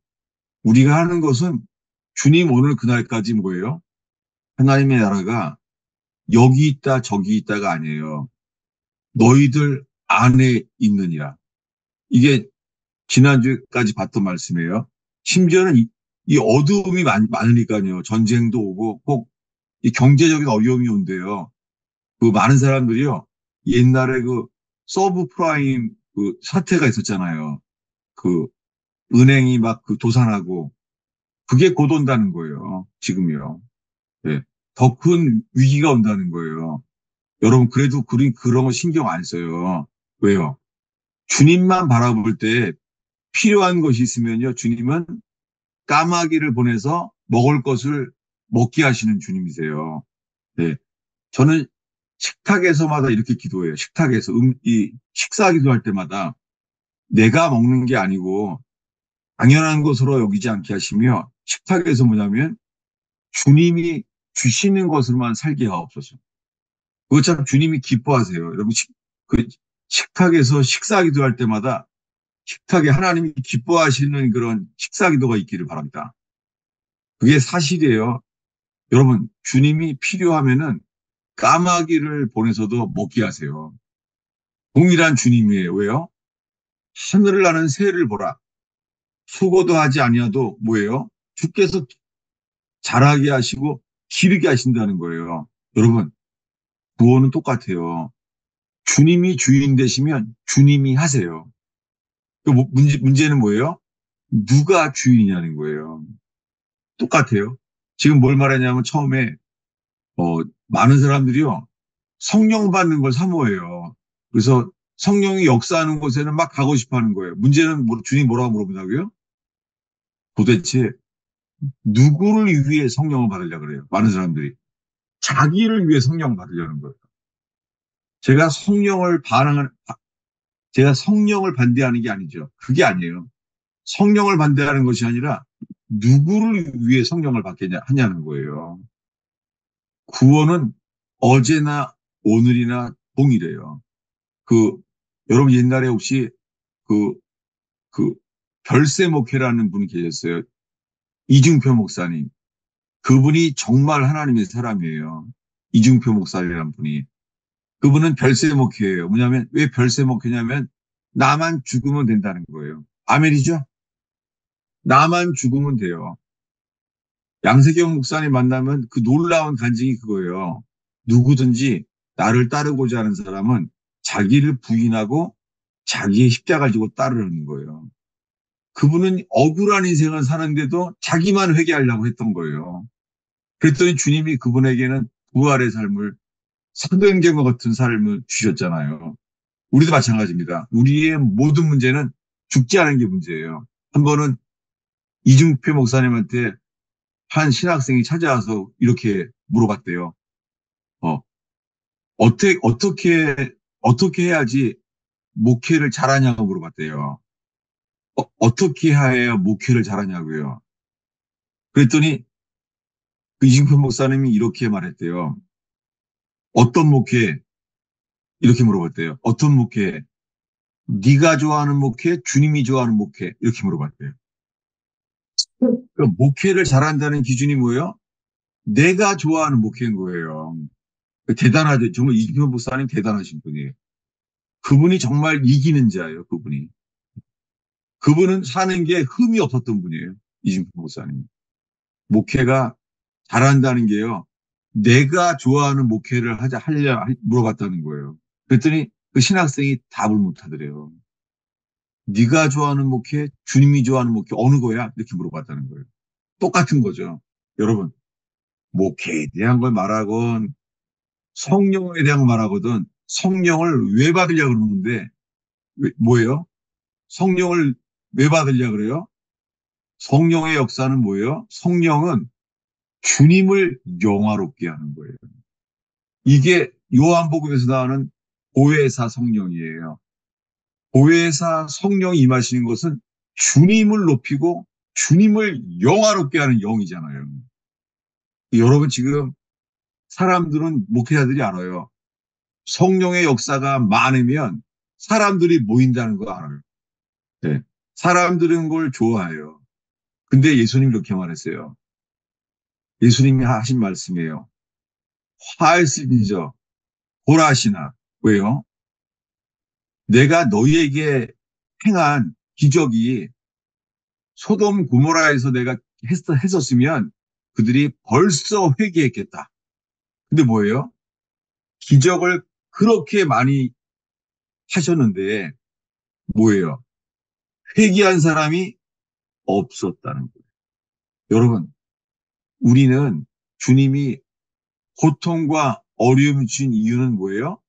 우리가 하는 것은 주님 오늘 그날까지 뭐예요? 하나님의 나라가 여기 있다, 저기 있다가 아니에요. 너희들 안에 있느니라. 이게 지난주까지 봤던 말씀이에요. 심지어는 이 어두움이 많으니까요. 전쟁도 오고 꼭 이 경제적인 어려움이 온대요. 그 많은 사람들이요. 옛날에 그 서브프라임 그 사태가 있었잖아요. 그 은행이 막 그 도산하고 그게 곧 온다는 거예요. 지금요. 예. 더 큰 위기가 온다는 거예요. 여러분 그래도 그런 거 신경 안 써요. 왜요? 주님만 바라볼 때 필요한 것이 있으면요. 주님은 까마귀를 보내서 먹을 것을 먹게 하시는 주님이세요. 네. 저는 식탁에서마다 이렇게 기도해요. 식탁에서, 이 식사 기도할 때마다 내가 먹는 게 아니고 당연한 것으로 여기지 않게 하시며 식탁에서 뭐냐면 주님이 주시는 것으로만 살게 하옵소서. 그거 참 주님이 기뻐하세요. 여러분, 그 식탁에서 식사 기도할 때마다 식탁에 하나님이 기뻐하시는 그런 식사 기도가 있기를 바랍니다. 그게 사실이에요. 여러분, 주님이 필요하면은 까마귀를 보내서도 먹게 하세요. 동일한 주님이에요. 왜요? 하늘을 나는 새를 보라. 수고도 하지 아니하도 뭐예요? 주께서 자라게 하시고 기르게 하신다는 거예요. 여러분, 구원은 똑같아요. 주님이 주인 되시면 주님이 하세요. 그 문제는 뭐예요? 누가 주인이냐는 거예요. 똑같아요. 지금 뭘 말하냐면 처음에 많은 사람들이요. 성령 받는 걸 사모해요. 그래서 성령이 역사하는 곳에는 막 가고 싶어 하는 거예요. 문제는 주님 뭐라고 물어본다고요? 도대체 누구를 위해 성령을 받으려고 그래요? 많은 사람들이. 자기를 위해 성령을 받으려는 거예요. 제가 제가 성령을 반대하는 게 아니죠. 그게 아니에요. 성령을 반대하는 것이 아니라 누구를 위해 성령을 받겠냐 하냐는 거예요. 구원은 어제나 오늘이나 동일해요. 그 여러분 옛날에 혹시 그 그 별세 목회라는 분이 계셨어요. 이중표 목사님. 그분이 정말 하나님의 사람이에요. 이중표 목사님이라는 분이. 그분은 별세 목회예요. 뭐냐면 왜 별세 목회냐면 나만 죽으면 된다는 거예요. 아멘이죠? 나만 죽으면 돼요. 양세경 목사님 만나면 그 놀라운 간증이 그거예요. 누구든지 나를 따르고자 하는 사람은 자기를 부인하고 자기의 십자가를 지고 따르는 거예요. 그분은 억울한 인생을 사는데도 자기만 회개하려고 했던 거예요. 그랬더니 주님이 그분에게는 부활의 삶을 사도행전과 같은 삶을 주셨잖아요. 우리도 마찬가지입니다. 우리의 모든 문제는 죽지 않은 게 문제예요. 한 번은 이중표 목사님한테 한 신학생이 찾아와서 이렇게 물어봤대요. 어, 어떻게 해야지 목회를 잘하냐고 물어봤대요. 어떻게 해야 목회를 잘하냐고요. 그랬더니 그 이중표 목사님이 이렇게 말했대요. 어떤 목회? 이렇게 물어봤대요. 어떤 목회? 네가 좋아하는 목회, 주님이 좋아하는 목회 이렇게 물어봤대요. 그러니까 목회를 잘한다는 기준이 뭐예요? 내가 좋아하는 목회인 거예요. 대단하죠. 정말 이준표 목사님 대단하신 분이에요. 그분이 정말 이기는 자예요. 그분은 사는 게 흠이 없었던 분이에요. 이준표 목사님. 목회가 잘한다는 게요. 내가 좋아하는 목회를 하려 물어봤다는 거예요. 그랬더니 그 신학생이 답을 못 하더래요. 네가 좋아하는 목회, 주님이 좋아하는 목회 어느 거야? 이렇게 물어봤다는 거예요. 똑같은 거죠. 여러분, 목회에 대한 걸 말하건 성령에 대한 걸 말하거든 성령을 왜 받으려고 그러는데 뭐예요? 성령을 왜 받으려고 그래요? 성령의 역사는 뭐예요? 성령은 주님을 영화롭게 하는 거예요. 이게 요한복음에서 나오는 보혜사 성령이에요. 보혜사 성령이 임하시는 것은 주님을 높이고 주님을 영화롭게 하는 영이잖아요. 여러분 지금 사람들은 목회자들이 알아요. 성령의 역사가 많으면 사람들이 모인다는 거 알아요. 네. 사람들은 그걸 좋아해요. 근데 예수님이 이렇게 말했어요. 예수님이 하신 말씀이에요. 화했으니저 보라시나. 왜요? 내가 너희에게 행한 기적이 소돔 고모라에서 내가 했었으면 그들이 벌써 회개했겠다. 근데 뭐예요? 기적을 그렇게 많이 하셨는데 뭐예요? 회개한 사람이 없었다는 거예요. 여러분, 우리는 주님이 고통과 어려움을 주신 이유는 뭐예요?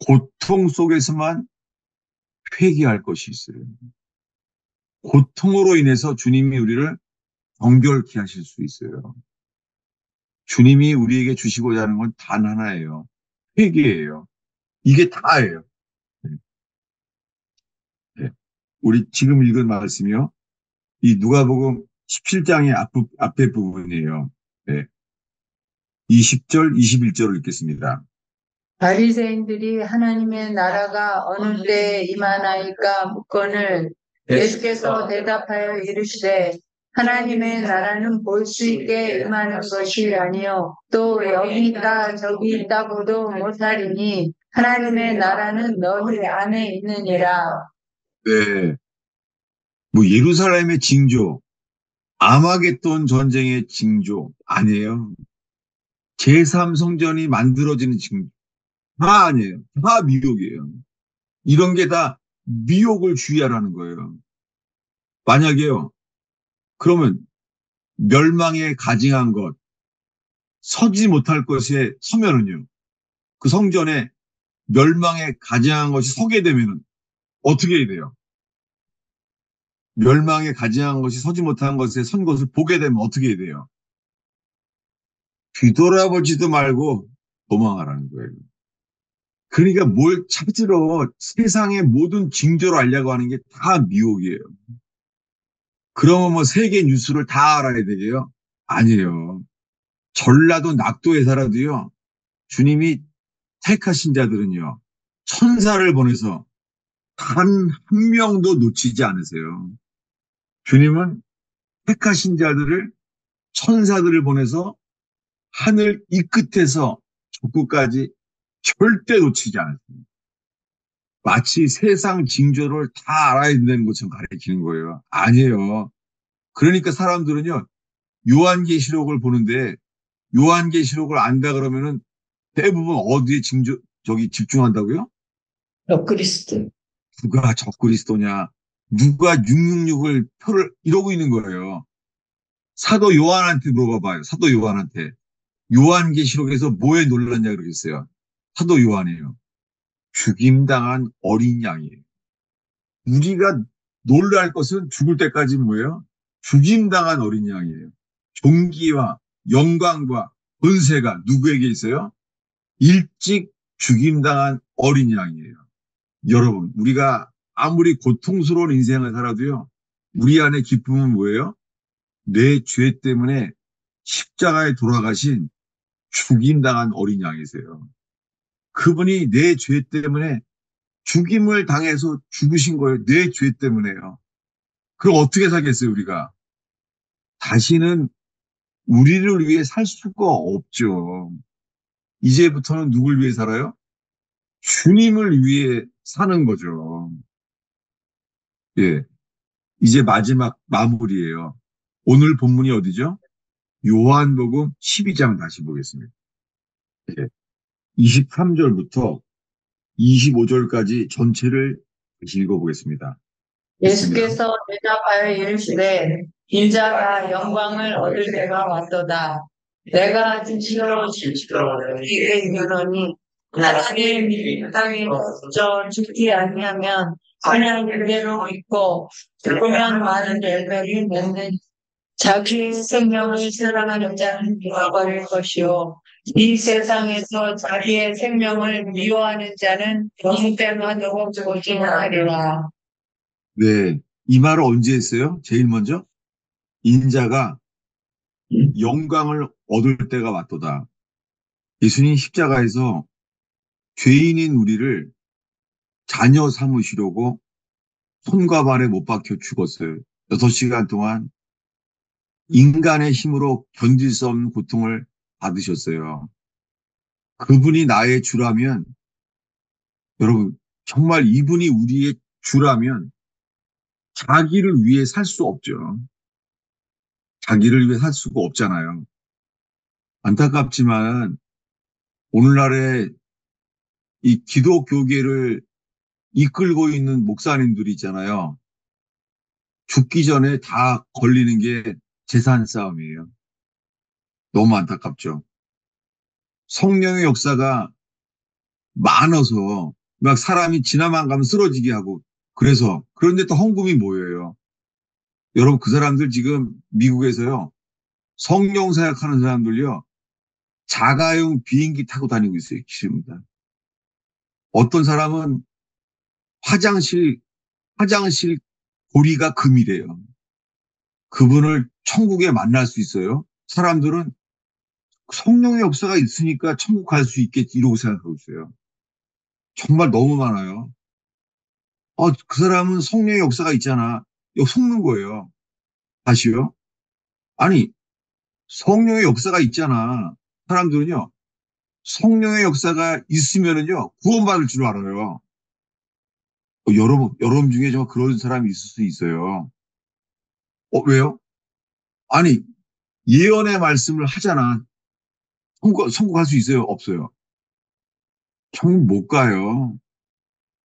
고통 속에서만 회개할 것이 있어요. 고통으로 인해서 주님이 우리를 정결케 하실 수 있어요. 주님이 우리에게 주시고자 하는 건 단 하나예요. 회개예요. 이게 다예요. 네. 네. 우리 지금 읽은 말씀이요. 이 누가복음 17장의 앞에 부분이에요. 네. 20절, 21절을 읽겠습니다. 바리새인들이 하나님의 나라가 어느 때에 임하나이까 묻거늘 예수께서 대답하여 이르시되 하나님의 나라는 볼 수 있게 임하는 것이 아니요 또 여기 있다 저기 있다고도 못하리니 하나님의 나라는 너희 안에 있느니라. 네. 뭐 예루살렘의 징조, 아마겟돈 전쟁의 징조 아니에요. 제3성전이 만들어지는 징조. 다 아니에요. 다 미혹이에요. 이런 게 다 미혹을 주의하라는 거예요. 만약에요. 그러면 멸망에 가증한 것, 서지 못할 것에 서면은요. 그 성전에 멸망에 가증한 것이 서게 되면은 어떻게 해야 돼요? 멸망에 가증한 것이 서지 못한 것에 선 것을 보게 되면 어떻게 해야 돼요? 뒤돌아보지도 말고 도망하라는 거예요. 그러니까 뭘 찾으러 세상의 모든 징조를 알려고 하는 게 다 미혹이에요. 그러면 뭐 세계 뉴스를 다 알아야 되게요? 아니에요. 전라도 낙도에 살아도요. 주님이 택하신 자들은요. 천사를 보내서 단 한 명도 놓치지 않으세요. 주님은 택하신 자들을 천사들을 보내서 하늘 이 끝에서 저 끝까지 절대 놓치지 않습니다. 마치 세상 징조를 다 알아야 된다는 것처럼 가르치는 거예요. 아니에요. 그러니까 사람들은요, 요한계시록을 보는데, 요한계시록을 안다 그러면은 대부분 어디에 저기 집중한다고요? 그리스도. 누가 적그리스도냐? 누가 666을 표를 이러고 있는 거예요. 사도 요한한테 물어봐봐요. 사도 요한한테. 요한계시록에서 뭐에 놀랐냐 그러겠어요. 사도 요한이에요. 죽임당한 어린 양이에요. 우리가 놀랄 것은 죽을 때까지 뭐예요? 죽임당한 어린 양이에요. 존귀와 영광과 권세가 누구에게 있어요? 일찍 죽임당한 어린 양이에요. 여러분, 우리가 아무리 고통스러운 인생을 살아도요, 우리 안에 기쁨은 뭐예요? 내 죄 때문에 십자가에 돌아가신 죽임당한 어린 양이세요. 그분이 내 죄 때문에 죽임을 당해서 죽으신 거예요. 내 죄 때문에요. 그럼 어떻게 살겠어요, 우리가? 다시는 우리를 위해 살 수가 없죠. 이제부터는 누굴 위해 살아요? 주님을 위해 사는 거죠. 예. 이제 마지막 마무리예요. 오늘 본문이 어디죠? 요한복음 12장 다시 보겠습니다. 예. 23절부터 25절까지 전체를 다시 읽어보겠습니다. 예수께서 대답하여 이르시되 인자가 영광을 얻을 때가 왔도다. 내가 진실로 너희에게 이르노니 하나님 이 땅에 저 죽지 아니하면 그냥 그대로 있고 죽으면 많은 열매를 맺는 자기 생명을 사랑하는 자는 잃어버릴 것이요 이 세상에서 자기의 생명을 미워하는 자는 영생만 오지 하리라. 네. 이 말을 언제 했어요? 제일 먼저? 인자가 영광을 얻을 때가 왔도다. 예수님 십자가에서 죄인인 우리를 자녀 삼으시려고 손과 발에 못 박혀 죽었어요. 6시간 동안 인간의 힘으로 견딜 수 없는 고통을 받으셨어요. 그분이 나의 주라면, 여러분, 정말 이분이 우리의 주라면 자기를 위해 살 수 없죠. 자기를 위해 살 수가 없잖아요. 안타깝지만 오늘날의 이 기독교계를 이끌고 있는 목사님들이 있잖아요. 죽기 전에 다 걸리는 게 재산 싸움이에요. 너무 안타깝죠. 성령의 역사가 많아서 막 사람이 지나만 가면 쓰러지게 하고 그래서 그런데 또 헌금이 모여요. 여러분 그 사람들 지금 미국에서요. 성령 사역하는 사람들요. 자가용 비행기 타고 다니고 있어요. 기십니다. 어떤 사람은 화장실 고리가 금이래요. 그분을 천국에 만날 수 있어요. 사람들은 성령의 역사가 있으니까 천국 갈 수 있겠지 이러고 생각하고 있어요. 정말 너무 많아요. 그 사람은 성령의 역사가 있잖아. 이거 속는 거예요. 다시요. 아니, 성령의 역사가 있잖아. 사람들은요, 성령의 역사가 있으면은요, 구원받을 줄 알아요. 여러분 중에 정말 그런 사람이 있을 수 있어요. 왜요? 아니, 예언의 말씀을 하잖아. 천국 갈 수 있어요? 없어요? 천국 못 가요.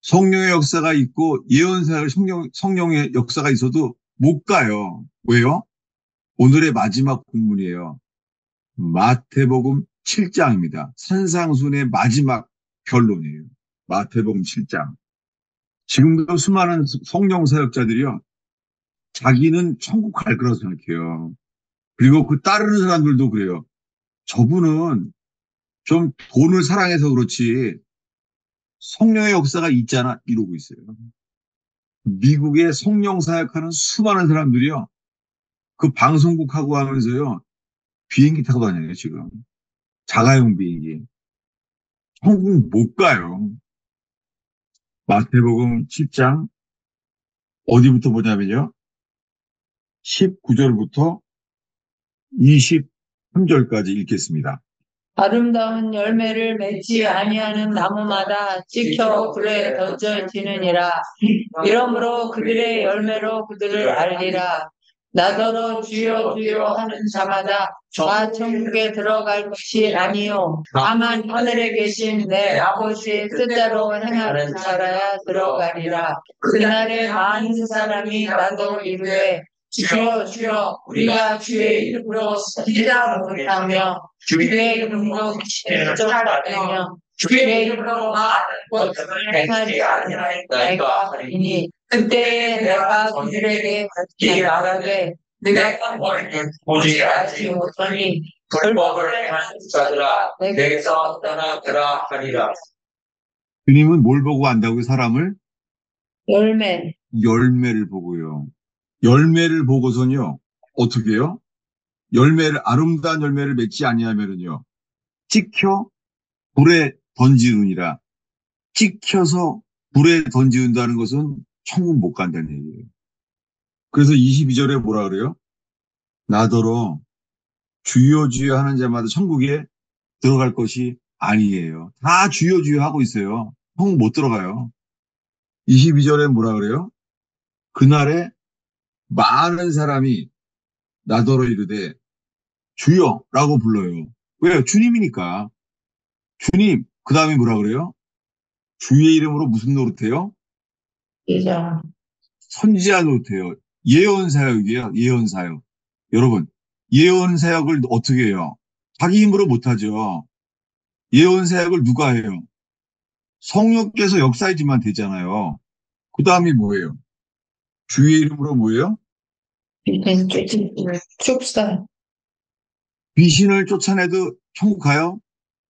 성령의 역사가 있고 예언사의 성령의 역사가 있어도 못 가요. 왜요? 오늘의 마지막 본문이에요. 마태복음 7장입니다. 산상순의 마지막 결론이에요. 마태복음 7장. 지금도 수많은 성령 사역자들이요. 자기는 천국 갈 거라고 생각해요. 그리고 그 따르는 사람들도 그래요. 저분은 좀 돈을 사랑해서 그렇지 성령의 역사가 있잖아 이러고 있어요. 미국의 성령 사역하는 수많은 사람들이요. 그 방송국하고 하면서요. 비행기 타고 다녀요, 지금. 자가용 비행기. 천국 못 가요. 마태복음 10장 어디부터 보냐면요. 19절부터 23절까지 읽겠습니다. 아름다운 열매를 맺지 아니하는 나무마다 찍혀 불에 던져지느니라. 이러므로 그들의 열매로 그들을 알리라. 나더러 주여 주여 하는 자마다 다 천국에 들어갈 것이 아니요 다만 하늘에 계신 내 아버지의 뜻대로 행하는 자라야 들어가리라. 그날에 많은 사람이 나더러 이르되 주여 주여 우리가 주의 이름으로 선지자 못하며 주의 이름으로 귀신을 쫓아내며 주의 이름으로 많은 것을 행하지 아니하였나이까 하리니 그때에 내가 그들에게 밝히 말하되 내가 너희를 보지 않지 못하니 불법을 행하는 자들아 내게서 떠나가라 하리라. 주님은 뭘 보고 안다고요, 사람을? 열매. 열매를 보고요. 열매를 보고선요, 어떻게 해요? 아름다운 열매를 맺지 아니하면은요, 찍혀 불에 던지느니라. 찍혀서 불에 던지는다는 것은 천국 못 간다는 얘기예요. 그래서 22절에 뭐라 그래요? 나더러 주여 주여 하는 자마다 천국에 들어갈 것이 아니에요. 다 주여 주여 하고 있어요. 천국 못 들어가요. 22절에 뭐라 그래요? 그날에 많은 사람이 나더러 이르되 주여라고 불러요. 왜요? 주님이니까. 주님. 그 다음에 뭐라 그래요? 주의 이름으로 무슨 노릇해요? 이자. 선지자 노릇해요. 예언 사역이에요. 예언 사역. 여러분, 예언 사역을 어떻게 해요? 자기 힘으로 못하죠. 예언 사역을 누가 해요? 성령께서 역사해주면 되잖아요. 그 다음이 뭐예요? 주의 이름으로 뭐예요? 축사. 귀신을 쫓아내도 천국 가요?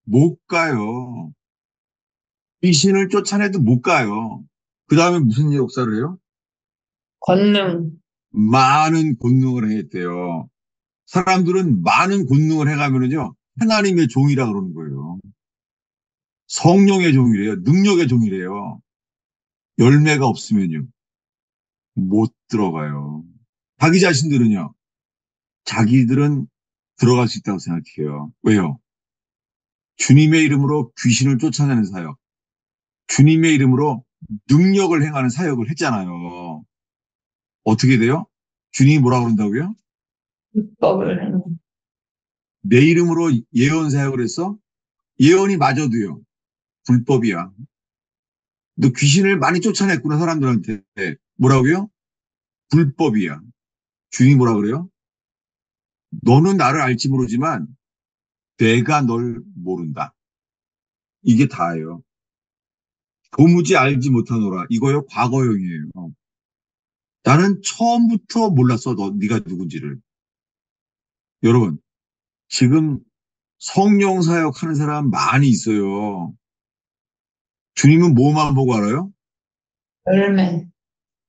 못 가요. 귀신을 쫓아내도 못 가요. 그 다음에 무슨 역사를 해요? 권능. 많은 권능을 했대요. 사람들은 많은 권능을 해가면은요, 하나님의 종이라 그러는 거예요. 성령의 종이래요. 능력의 종이래요. 열매가 없으면요, 못 들어가요. 자기 자신들은요, 자기들은 들어갈 수 있다고 생각해요. 왜요? 주님의 이름으로 귀신을 쫓아내는 사역, 주님의 이름으로 능력을 행하는 사역을 했잖아요. 어떻게 돼요? 주님이 뭐라 그런다고요? 율법을 하는. 내 이름으로 예언 사역을 했어? 예언이 맞아도요, 불법이야. 너 귀신을 많이 쫓아냈구나, 사람들한테. 뭐라고요? 불법이야. 주님이 뭐라 그래요? 너는 나를 알지 모르지만 내가 널 모른다. 이게 다예요. 도무지 알지 못하노라. 이거요, 과거형이에요. 나는 처음부터 몰랐어, 네가 누군지를. 여러분, 지금 성령 사역 하는 사람 많이 있어요. 주님은 뭐만 보고 알아요? 열매.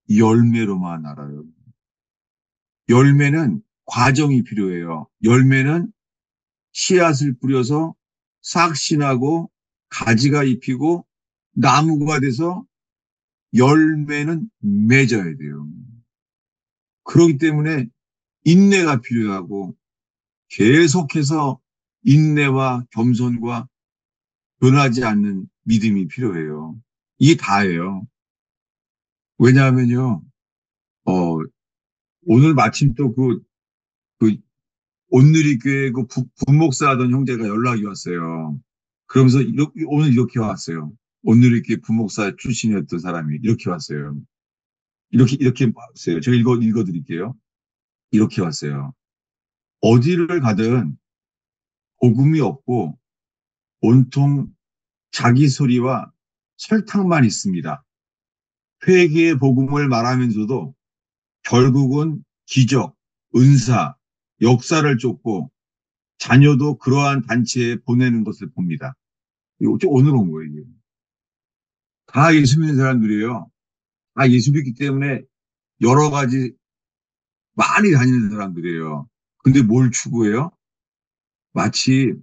열매로만 알아요. 열매는 과정이 필요해요. 열매는 씨앗을 뿌려서 싹씨 나고 가지가 입히고 나무가 돼서 열매는 맺어야 돼요. 그렇기 때문에 인내가 필요하고 계속해서 인내와 겸손과 변하지 않는 믿음이 필요해요. 이게 다예요. 왜냐하면요, 어, 오늘 마침 또 그 온누리교회 그 부목사 하던 형제가 연락이 왔어요. 그러면서 오늘 이렇게 왔어요. 온누리교회 부목사 출신이었던 사람이 이렇게 왔어요. 이렇게 왔어요. 제가 읽어드릴게요. 이렇게 왔어요. 어디를 가든 복음이 없고 온통 자기 소리와 설탕만 있습니다. 회개의 복음을 말하면서도 결국은 기적, 은사, 역사를 쫓고 자녀도 그러한 단체에 보내는 것을 봅니다. 이거 오늘 온 거예요. 이게. 다 예수 믿는 사람들이에요. 다 예수 믿기 때문에 여러 가지 많이 다니는 사람들이에요. 근데 뭘 추구해요? 마치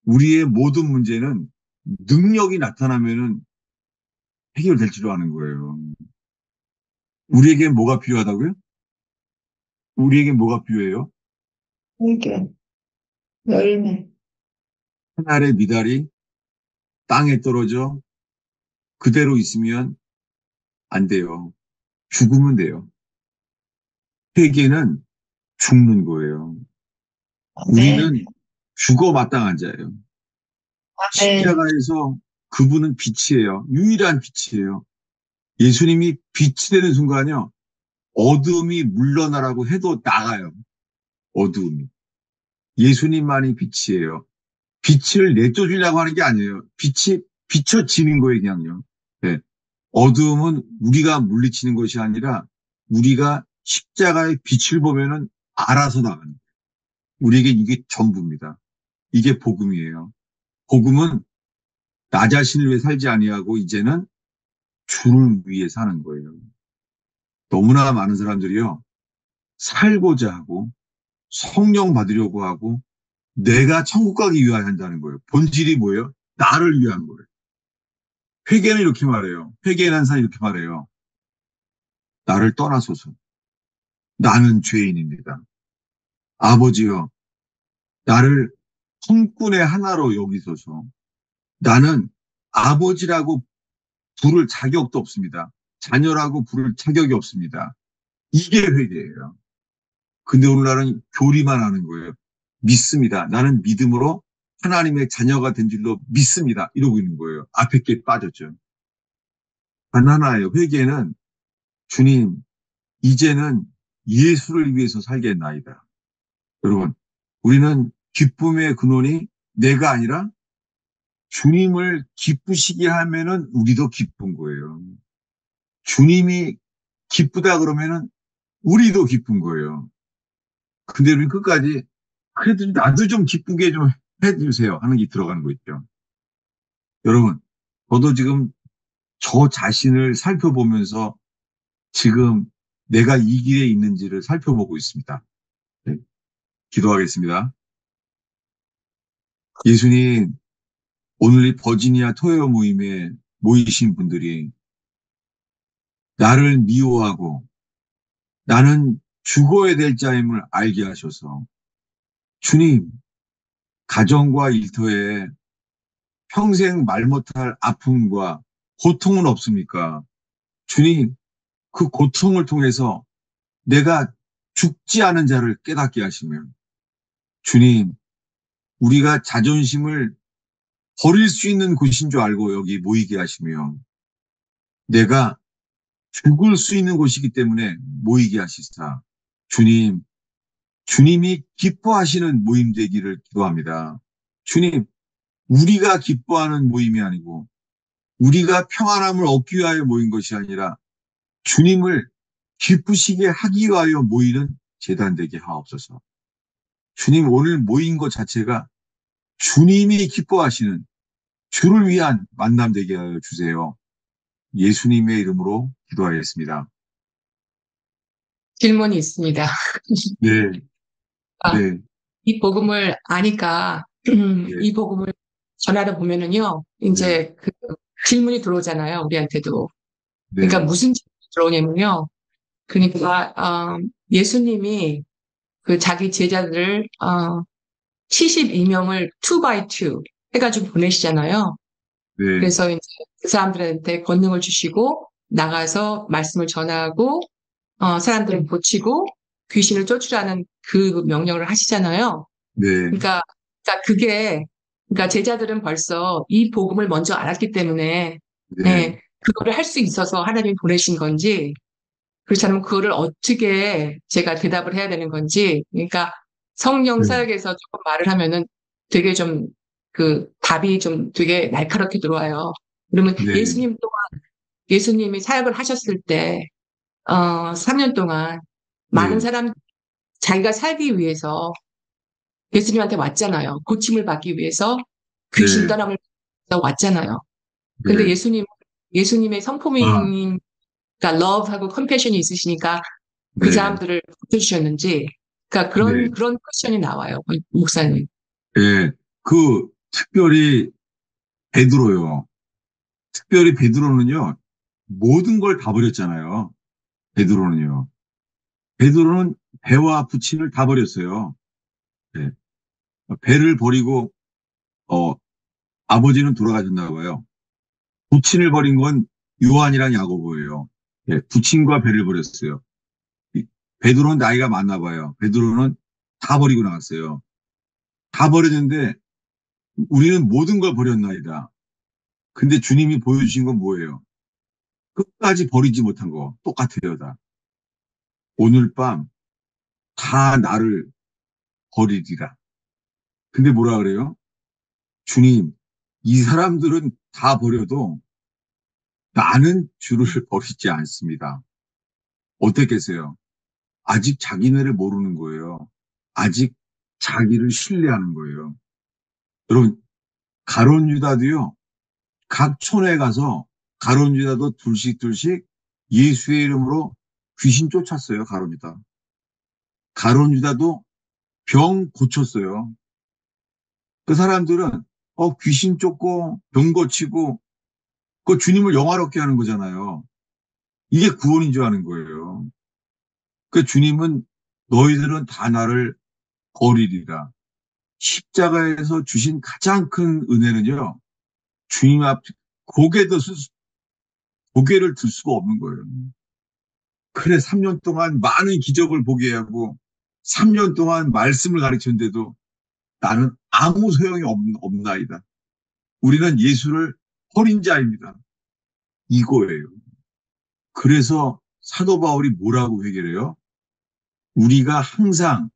우리의 모든 문제는 능력이 나타나면은 해결될 줄 아는 거예요. 우리에게 뭐가 필요하다고요? 우리에게 뭐가 필요해요? 회개. 열매. 한 알의 미달이 땅에 떨어져 그대로 있으면 안 돼요. 죽으면 돼요. 회개는 죽는 거예요. 네. 우리는 죽어 마땅한 자예요. 네. 십자가에서 그분은 빛이에요. 유일한 빛이에요. 예수님이 빛이 되는 순간요, 어둠이 물러나라고 해도 나가요. 어둠이. 예수님만이 빛이에요. 빛을 내쫓으려고 하는 게 아니에요. 빛이 비춰지는 거예요, 그냥요. 네. 어둠은 우리가 물리치는 것이 아니라 우리가 십자가의 빛을 보면은 알아서 나가는 거예요. 우리에게 이게 전부입니다. 이게 복음이에요. 복음은 나 자신을 위해 살지 아니하고 이제는 주를 위해 사는 거예요. 너무나 많은 사람들이요, 살고자 하고 성령 받으려고 하고 내가 천국 가기 위하여 한다는 거예요. 본질이 뭐예요? 나를 위한 거예요. 회개는 이렇게 말해요. 회개는 항상 이렇게 말해요. 나를 떠나소서. 나는 죄인입니다. 아버지여, 나를 품꾼의 하나로 여기소서. 나는 아버지라고 부를 자격도 없습니다. 자녀라고 부를 자격이 없습니다. 이게 회개예요. 근데 오늘날은 교리만 하는 거예요. 믿습니다. 나는 믿음으로 하나님의 자녀가 된 줄로 믿습니다. 이러고 있는 거예요. 앞에 게 빠졌죠. 단 하나예요. 회개는 주님, 이제는 예수를 위해서 살겠나이다. 여러분, 우리는 기쁨의 근원이 내가 아니라 주님을 기쁘시게 하면은 우리도 기쁜 거예요. 주님이 기쁘다 그러면은 우리도 기쁜 거예요. 근데 우리 끝까지 그래도 나도 좀 기쁘게 좀 해주세요 하는 게 들어가는 거 있죠. 여러분, 저도 지금 저 자신을 살펴보면서 지금 내가 이 길에 있는지를 살펴보고 있습니다. 네. 기도하겠습니다. 예수님, 오늘 이 버지니아 토요 모임에 모이신 분들이 나를 미워하고 나는 죽어야 될 자임을 알게 하셔서 주님, 가정과 일터에 평생 말 못할 아픔과 고통은 없습니까? 주님, 그 고통을 통해서 내가 죽지 않은 자를 깨닫게 하시면 주님, 우리가 자존심을 버릴 수 있는 곳인 줄 알고 여기 모이게 하시며 내가 죽을 수 있는 곳이기 때문에 모이게 하시사 주님, 주님이 기뻐하시는 모임 되기를 기도합니다. 주님, 우리가 기뻐하는 모임이 아니고 우리가 평안함을 얻기 위하여 모인 것이 아니라 주님을 기쁘시게 하기 위하여 모이는 제단 되게 하옵소서. 주님 오늘 모인 것 자체가 주님이 기뻐하시는 주를 위한 만남 되게 하여 주세요. 예수님의 이름으로 기도하겠습니다. 질문이 있습니다. 네, 아, 네, 이 복음을 아니까 네, 이 복음을 전하다 보면은요, 네, 이제 그 질문이 들어오잖아요, 우리한테도. 그러니까 네, 무슨 질문이 들어오냐면요. 그러니까 예수님이 그 자기 제자들을 72명을 2 by 2 해가지고 보내시잖아요. 네, 그래서 이제 그 사람들한테 권능을 주시고 나가서 말씀을 전하고 사람들을 고치고 귀신을 쫓으라는 그 명령을 하시잖아요. 네, 그러니까 그게 그러니까 제자들은 벌써 이 복음을 먼저 알았기 때문에 네, 예, 그거를 할 수 있어서 하나님이 보내신 건지 그렇지 않으면 그거를 어떻게 제가 대답을 해야 되는 건지 그러니까 성령 네, 사역에서 조금 말을 하면은 되게 좀 그 답이 좀 되게 날카롭게 들어와요. 그러면 네, 예수님이 사역을 하셨을 때 3년 동안 많은 네, 사람 자기가 살기 위해서 예수님한테 왔잖아요. 고침을 받기 위해서 귀신 네, 떠남을 위해서 왔잖아요. 근데 네. 예수님의 아, 성품인, 그러니까 love하고 compassion이 있으시니까 그 네, 사람들을 고쳐주셨는지, 그러니까 네, 그런 퀘션이 나와요. 목사님. 네. 그 특별히 베드로요. 특별히 베드로는요, 모든 걸 다 버렸잖아요. 베드로는요. 베드로는 배와 부친을 다 버렸어요. 네. 배를 버리고, 어, 아버지는 돌아가셨나 봐요. 부친을 버린 건 요한이랑 야고보예요. 네. 부친과 배를 버렸어요. 베드로는 나이가 많나 봐요. 베드로는 다 버리고 나갔어요. 다 버렸는데 우리는 모든 걸 버렸나이다. 근데 주님이 보여주신 건 뭐예요? 끝까지 버리지 못한 거 똑같아요, 다. 오늘 밤 다 나를 버리리라. 근데 뭐라 그래요? 주님, 이 사람들은 다 버려도 나는 주를 버리지 않습니다. 어떻겠어요? 아직 자기네를 모르는 거예요. 아직 자기를 신뢰하는 거예요. 여러분, 가론 유다도요, 각 촌에 가서 가론 유다도 둘씩 둘씩 예수의 이름으로 귀신 쫓았어요, 가론 유다. 가론 유다도 병 고쳤어요. 그 사람들은 귀신 쫓고 병 고치고 그 주님을 영화롭게 하는 거잖아요. 이게 구원인 줄 아는 거예요. 그 주님은 너희들은 다 나를 버리리라. 십자가에서 주신 가장 큰 은혜는요. 주님 앞 고개를 들 수가 없는 거예요. 그래 3년 동안 많은 기적을 보게 하고 3년 동안 말씀을 가르쳤는데도 나는 아무 소용이 없나이다. 우리는 예수를 버린 자입니다. 이거예요. 그래서 사도 바울이 뭐라고 해결해요? 우리가 항상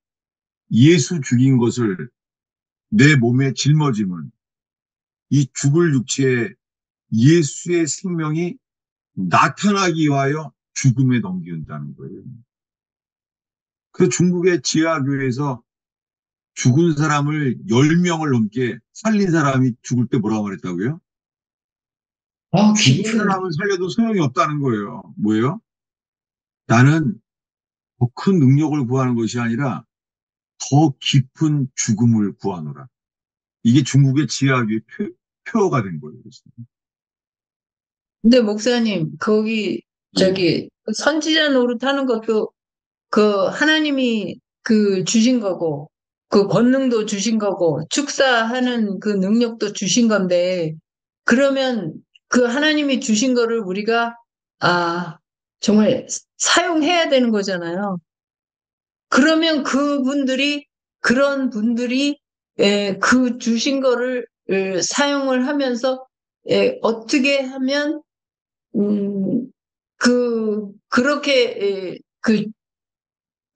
예수 죽인 것을 내 몸에 짊어지면 이 죽을 육체에 예수의 생명이 나타나기 위하여 죽음에 넘긴다는 거예요. 그 중국의 지하교에서 죽은 사람을 10명을 넘게 살린 사람이 죽을 때 뭐라고 말했다고요? 죽은 깊은, 사람을 살려도 소용이 없다는 거예요. 뭐예요? 나는 더 큰 능력을 구하는 것이 아니라 더 깊은 죽음을 구하노라. 이게 중국의 지하교의 표어가 된 거예요. 그래서. 근데 목사님, 거기, 저기, 선지자 노릇하는 것도 그 하나님이 그 주신 거고, 그 권능도 주신 거고, 축사하는 그 능력도 주신 건데, 그러면 그 하나님이 주신 거를 우리가, 아, 정말 사용해야 되는 거잖아요. 그러면 그런 분들이, 그 주신 거를 사용을 하면서, 어떻게 하면, 음, 그렇게,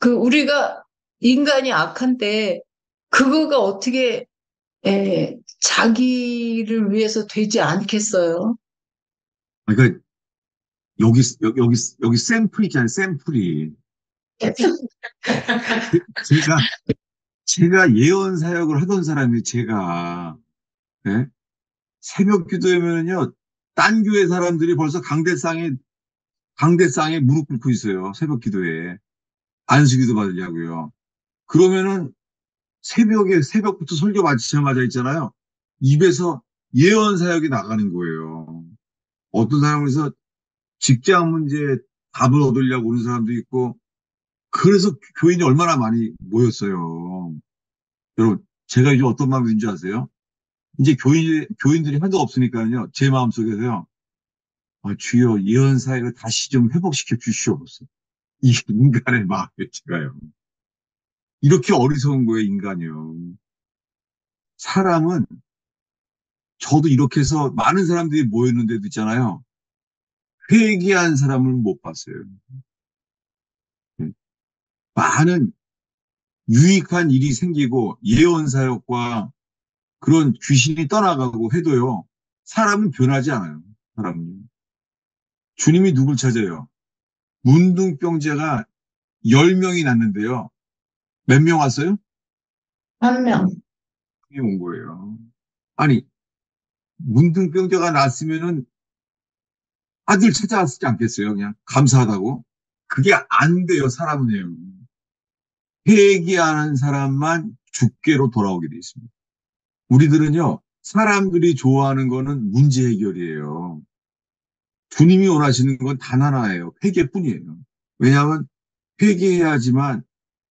우리가 인간이 악한데, 그거가 어떻게, 자기를 위해서 되지 않겠어요? 그러니까 여기 샘플 있잖아요. 샘플이. 제가, 제가 예언 사역을 하던 사람이 제가, 예? 새벽 기도하면요, 딴 교회 사람들이 벌써 강대상에 무릎 꿇고 있어요. 새벽 기도에. 안수기도 받으려고요. 그러면은 새벽부터 설교 마치자마자 있잖아요. 입에서 예언 사역이 나가는 거예요. 어떤 사람에서 직장 문제 답을 얻으려고 오는 사람도 있고, 그래서 교인이 얼마나 많이 모였어요. 여러분, 제가 이제 어떤 마음이 든지 아세요? 이제 교인들이 하도 없으니까요. 제 마음속에서요. 아, 주여 예언 사역을 다시 좀 회복시켜 주시옵소서. 이 인간의 마음에 제가요. 이렇게 어리석은 거예요, 인간이요. 사람은 저도 이렇게 해서 많은 사람들이 모였는데도 있잖아요. 회개한 사람을 못 봤어요. 많은 유익한 일이 생기고 예언 사역과 그런 귀신이 떠나가고 해도요. 사람은 변하지 않아요. 사람은. 주님이 누굴 찾아요? 문둥병자가 10명이 났는데요. 몇 명 왔어요? 한 명. 이온 거예요. 아니, 문둥병자가 났으면은 아들 찾아왔지 않겠어요? 그냥 감사하다고. 그게 안 돼요. 사람은요. 회개하는 사람만 주께로 돌아오게 돼 있습니다. 우리들은요, 사람들이 좋아하는 거는 문제 해결이에요. 주님이 원하시는 건 단 하나예요. 회개뿐이에요. 왜냐하면 회개해야지만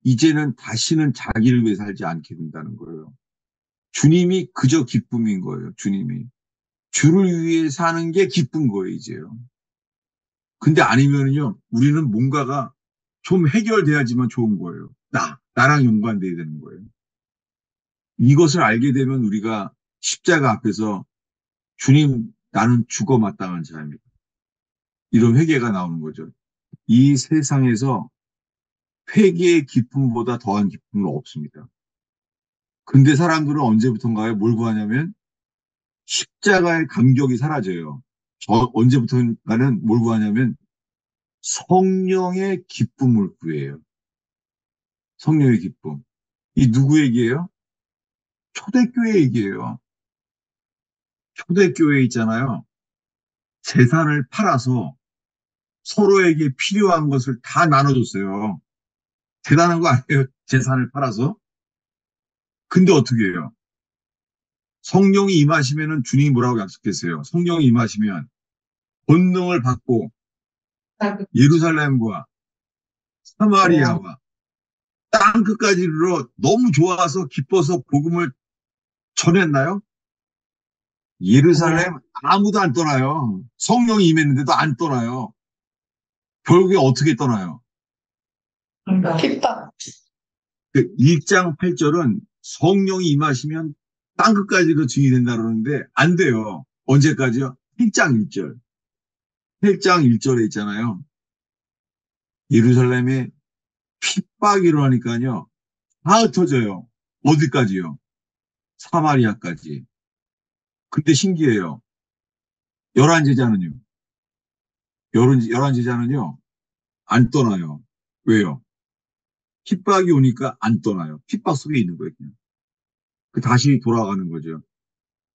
이제는 다시는 자기를 위해 살지 않게 된다는 거예요. 주님이 그저 기쁨인 거예요. 주님이. 주를 위해 사는 게 기쁜 거예요, 이제요. 근데 아니면은요, 우리는 뭔가가 좀 해결돼야지만 좋은 거예요. 나랑 연관돼야 되는 거예요. 이것을 알게 되면 우리가 십자가 앞에서 주님, 나는 죽어 마땅한 자입니다. 이런 회개가 나오는 거죠. 이 세상에서 회개의 기쁨보다 더한 기쁨은 없습니다. 근데 사람들은 언제부턴가요? 뭘 구하냐면 십자가의 감격이 사라져요. 언제부턴가는 뭘 구하냐면 성령의 기쁨을 구해요. 성령의 기쁨. 이 누구 얘기예요? 초대교회 얘기예요. 초대교회 있잖아요. 재산을 팔아서 서로에게 필요한 것을 다 나눠줬어요. 대단한 거 아니에요? 재산을 팔아서. 근데 어떻게 해요? 성령이 임하시면은 주님이 뭐라고 약속했어요? 성령이 임하시면 권능을 받고 예루살렘과 사마리아와 땅 끝까지 이르러 너무 좋아서 기뻐서 복음을 전했나요? 예루살렘 아무도 안 떠나요. 성령이 임했는데도 안 떠나요. 결국에 어떻게 떠나요? 핍박. 그 1장 8절은 성령이 임하시면 땅 끝까지도 증이 된다 그러는데 안 돼요. 언제까지요? 1장 1절. 1장 1절에 있잖아요. 예루살렘에 핍박이 일어나니까요. 다 흩어져요. 어디까지요? 사마리아까지. 근데 신기해요. 열한 제자는요. 열한 제자는요. 안 떠나요. 왜요? 핍박이 오니까 안 떠나요. 핍박 속에 있는 거예요. 그냥. 다시 돌아가는 거죠.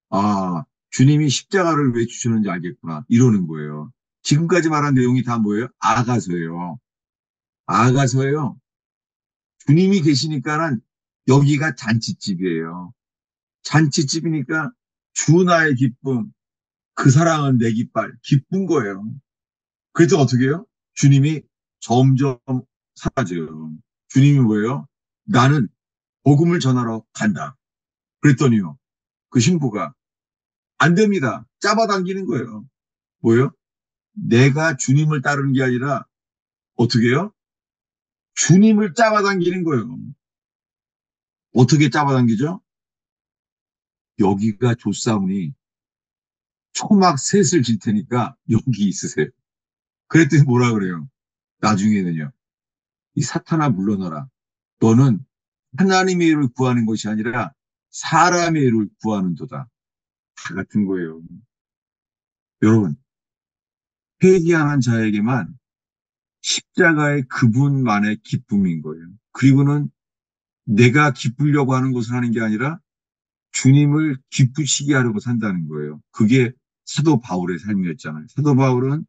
아, 주님이 십자가를 왜 주셨는지 알겠구나. 이러는 거예요. 지금까지 말한 내용이 다 뭐예요? 아가서예요. 아가서예요. 주님이 계시니까는 여기가 잔치집이에요. 잔치집이니까 주 나의 기쁨, 그 사랑은 내 깃발, 기쁜 거예요. 그래서 어떻게 해요? 주님이 점점 사라져요. 주님이 뭐예요? 나는 복음을 전하러 간다. 그랬더니요. 그 신부가 안 됩니다. 잡아당기는 거예요. 뭐예요? 내가 주님을 따르는 게 아니라 어떻게 해요? 주님을 잡아당기는 거예요. 어떻게 잡아당기죠? 여기가 조사오니 초막 셋을 질 테니까 여기 있으세요. 그랬더니 뭐라 그래요? 나중에는요. 이 사탄아 물러나라. 너는 하나님의 일을 구하는 것이 아니라 사람의 일을 구하는도다. 다 같은 거예요. 여러분, 회개하는 자에게만 십자가의 그분만의 기쁨인 거예요. 그리고는 내가 기쁘려고 하는 것을 하는 게 아니라 주님을 기쁘시게 하려고 산다는 거예요. 그게 사도 바울의 삶이었잖아요. 사도 바울은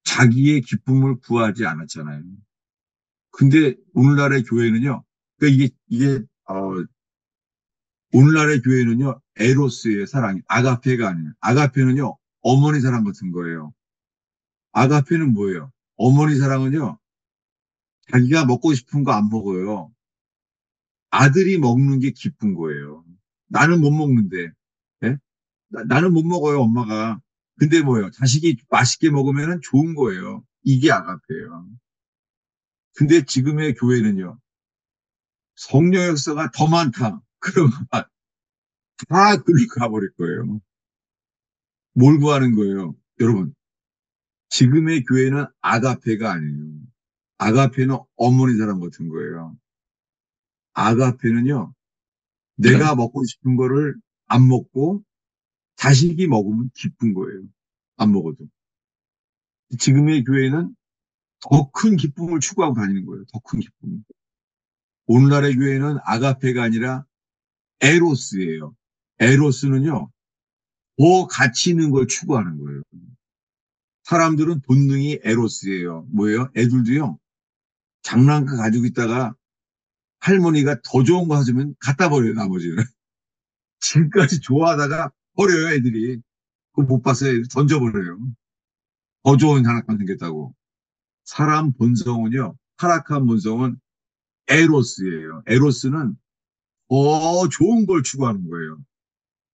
자기의 기쁨을 구하지 않았잖아요. 근데 오늘날의 교회는요, 그러니까 오늘날의 교회는요, 에로스의 사랑이, 아가페가 아니에요. 아가페는요, 어머니 사랑 같은 거예요. 아가페는 뭐예요? 어머니 사랑은요, 자기가 먹고 싶은 거 안 먹어요. 아들이 먹는 게 기쁜 거예요. 나는 못 먹는데, 예? 나는 못 먹어요, 엄마가. 근데 뭐예요? 자식이 맛있게 먹으면 좋은 거예요. 이게 아가페예요. 근데 지금의 교회는요, 성령 역사가 더 많다. 그러면 다 그리 가버릴 거예요. 뭘 구하는 거예요? 여러분, 지금의 교회는 아가페가 아니에요. 아가페는 어머니 사랑 같은 거예요. 아가페는요, 내가 먹고 싶은 거를 안 먹고 자식이 먹으면 기쁜 거예요. 안 먹어도. 지금의 교회는 더 큰 기쁨을 추구하고 다니는 거예요. 더 큰 기쁨. 오늘날의 교회는 아가페가 아니라 에로스예요. 에로스는요, 더 가치 있는 걸 추구하는 거예요. 사람들은 본능이 에로스예요. 뭐예요? 애들도요, 장난감 가지고 있다가 할머니가 더 좋은 거 사주면 갖다 버려요, 나머지는. 지금까지 좋아하다가 버려요, 애들이. 그거 못 봤어요. 애들 던져버려요. 더 좋은 장난감 생겼다고. 사람 본성은요, 타락한 본성은 에로스예요. 에로스는 더 좋은 걸 추구하는 거예요.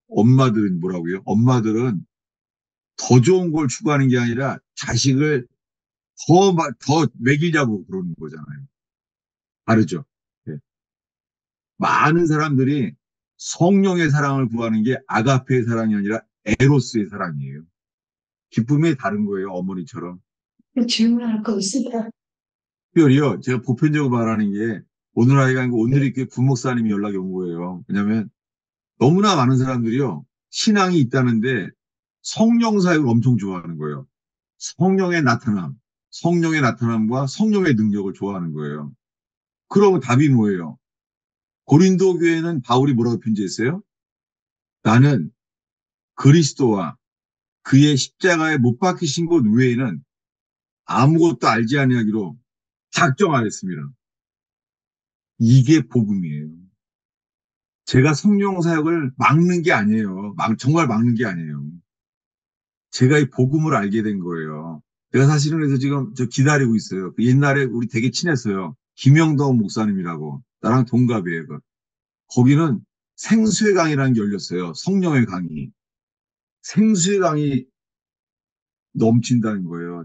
엄마들은 뭐라고요? 엄마들은 더 좋은 걸 추구하는 게 아니라 자식을 더 먹이려고 그러는 거잖아요. 다르죠? 네. 많은 사람들이 성령의 사랑을 구하는 게 아가페의 사랑이 아니라 에로스의 사랑이에요. 기쁨이 다른 거예요, 어머니처럼. 질문할 거 있을까? 특별히요, 제가 보편적으로 말하는 게 오늘 아이가 아니고 오늘 이렇게 부목사님이 연락이 온 거예요. 왜냐면 너무나 많은 사람들이요, 신앙이 있다는데 성령 사역을 엄청 좋아하는 거예요. 성령의 나타남, 성령의 나타남과 성령의 능력을 좋아하는 거예요. 그러면 답이 뭐예요? 고린도 교회는 바울이 뭐라고 편지했어요? 나는 그리스도와 그의 십자가에 못 박히신 것 외에는 아무것도 알지 아니하기로 작정하였습니다. 이게 복음이에요. 제가 성령 사역을 막는 게 아니에요. 정말 막는 게 아니에요. 제가 이 복음을 알게 된 거예요. 제가 사실은 그래서 지금 저 기다리고 있어요. 옛날에 우리 되게 친했어요. 김영덕 목사님이라고. 나랑 동갑이에요. 거기는 생수의 강이라는 게 열렸어요. 성령의 강이. 생수의 강이 넘친다는 거예요.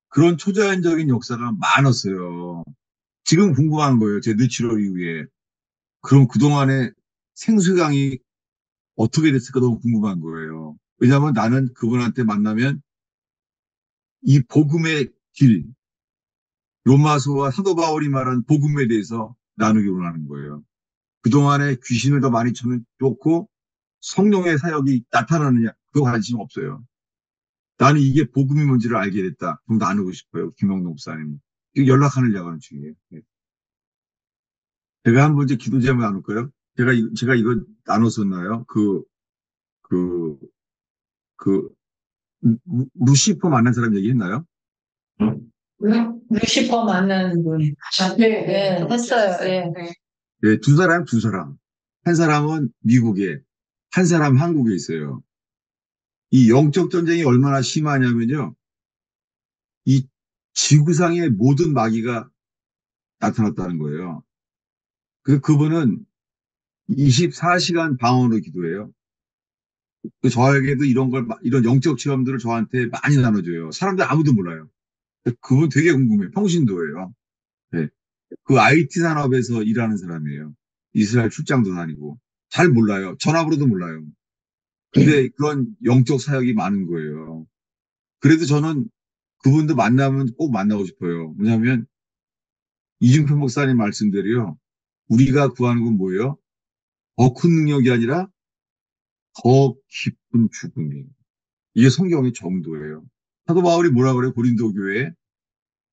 그런 초자연적인 역사가 많았어요. 지금 궁금한 거예요. 제 뇌출혈 이후에. 그럼 그동안에 생수강이 어떻게 됐을까 너무 궁금한 거예요. 왜냐하면 나는 그분한테 만나면 이 복음의 길, 로마서와 사도 바울이 말한 복음에 대해서 나누기로 하는 거예요. 그동안에 귀신을 더 많이 쫓고 성령의 사역이 나타나느냐, 그거 관심 없어요. 나는 이게 복음이 뭔지를 알게 됐다. 좀 나누고 싶어요. 김영동 목사님. 연락하느냐고 하는 중이에요. 제가 한번 이제 기도 제목 나눌까요? 제가 이거 나눴었나요? 그, 그, 루시퍼 만난 사람 얘기했나요? 루시퍼 만나는 분. 네, 네, 했어요. 예. 예, 두 사람, 두 사람. 한 사람은 미국에, 한 사람 한국에 있어요. 이 영적 전쟁이 얼마나 심하냐면요. 이 지구상의 모든 마귀가 나타났다는 거예요. 그분은 24시간 방언으로 기도해요. 저에게도 이런 영적 체험들을 저한테 많이 나눠줘요. 사람들 아무도 몰라요. 그분 되게 궁금해요. 평신도예요. 네. 그 IT 산업에서 일하는 사람이에요. 이스라엘 출장도 다니고. 잘 몰라요. 전화번호도 몰라요. 근데 그런 영적 사역이 많은 거예요. 그래도 저는 그분도 만나면 꼭 만나고 싶어요. 왜냐하면 이중표 목사님 말씀대로요. 우리가 구하는 건 뭐예요? 더 큰 능력이 아니라 더 깊은 죽음이에요. 이게 성경의 정도예요. 사도 바울이 뭐라 그래요? 고린도 교회에?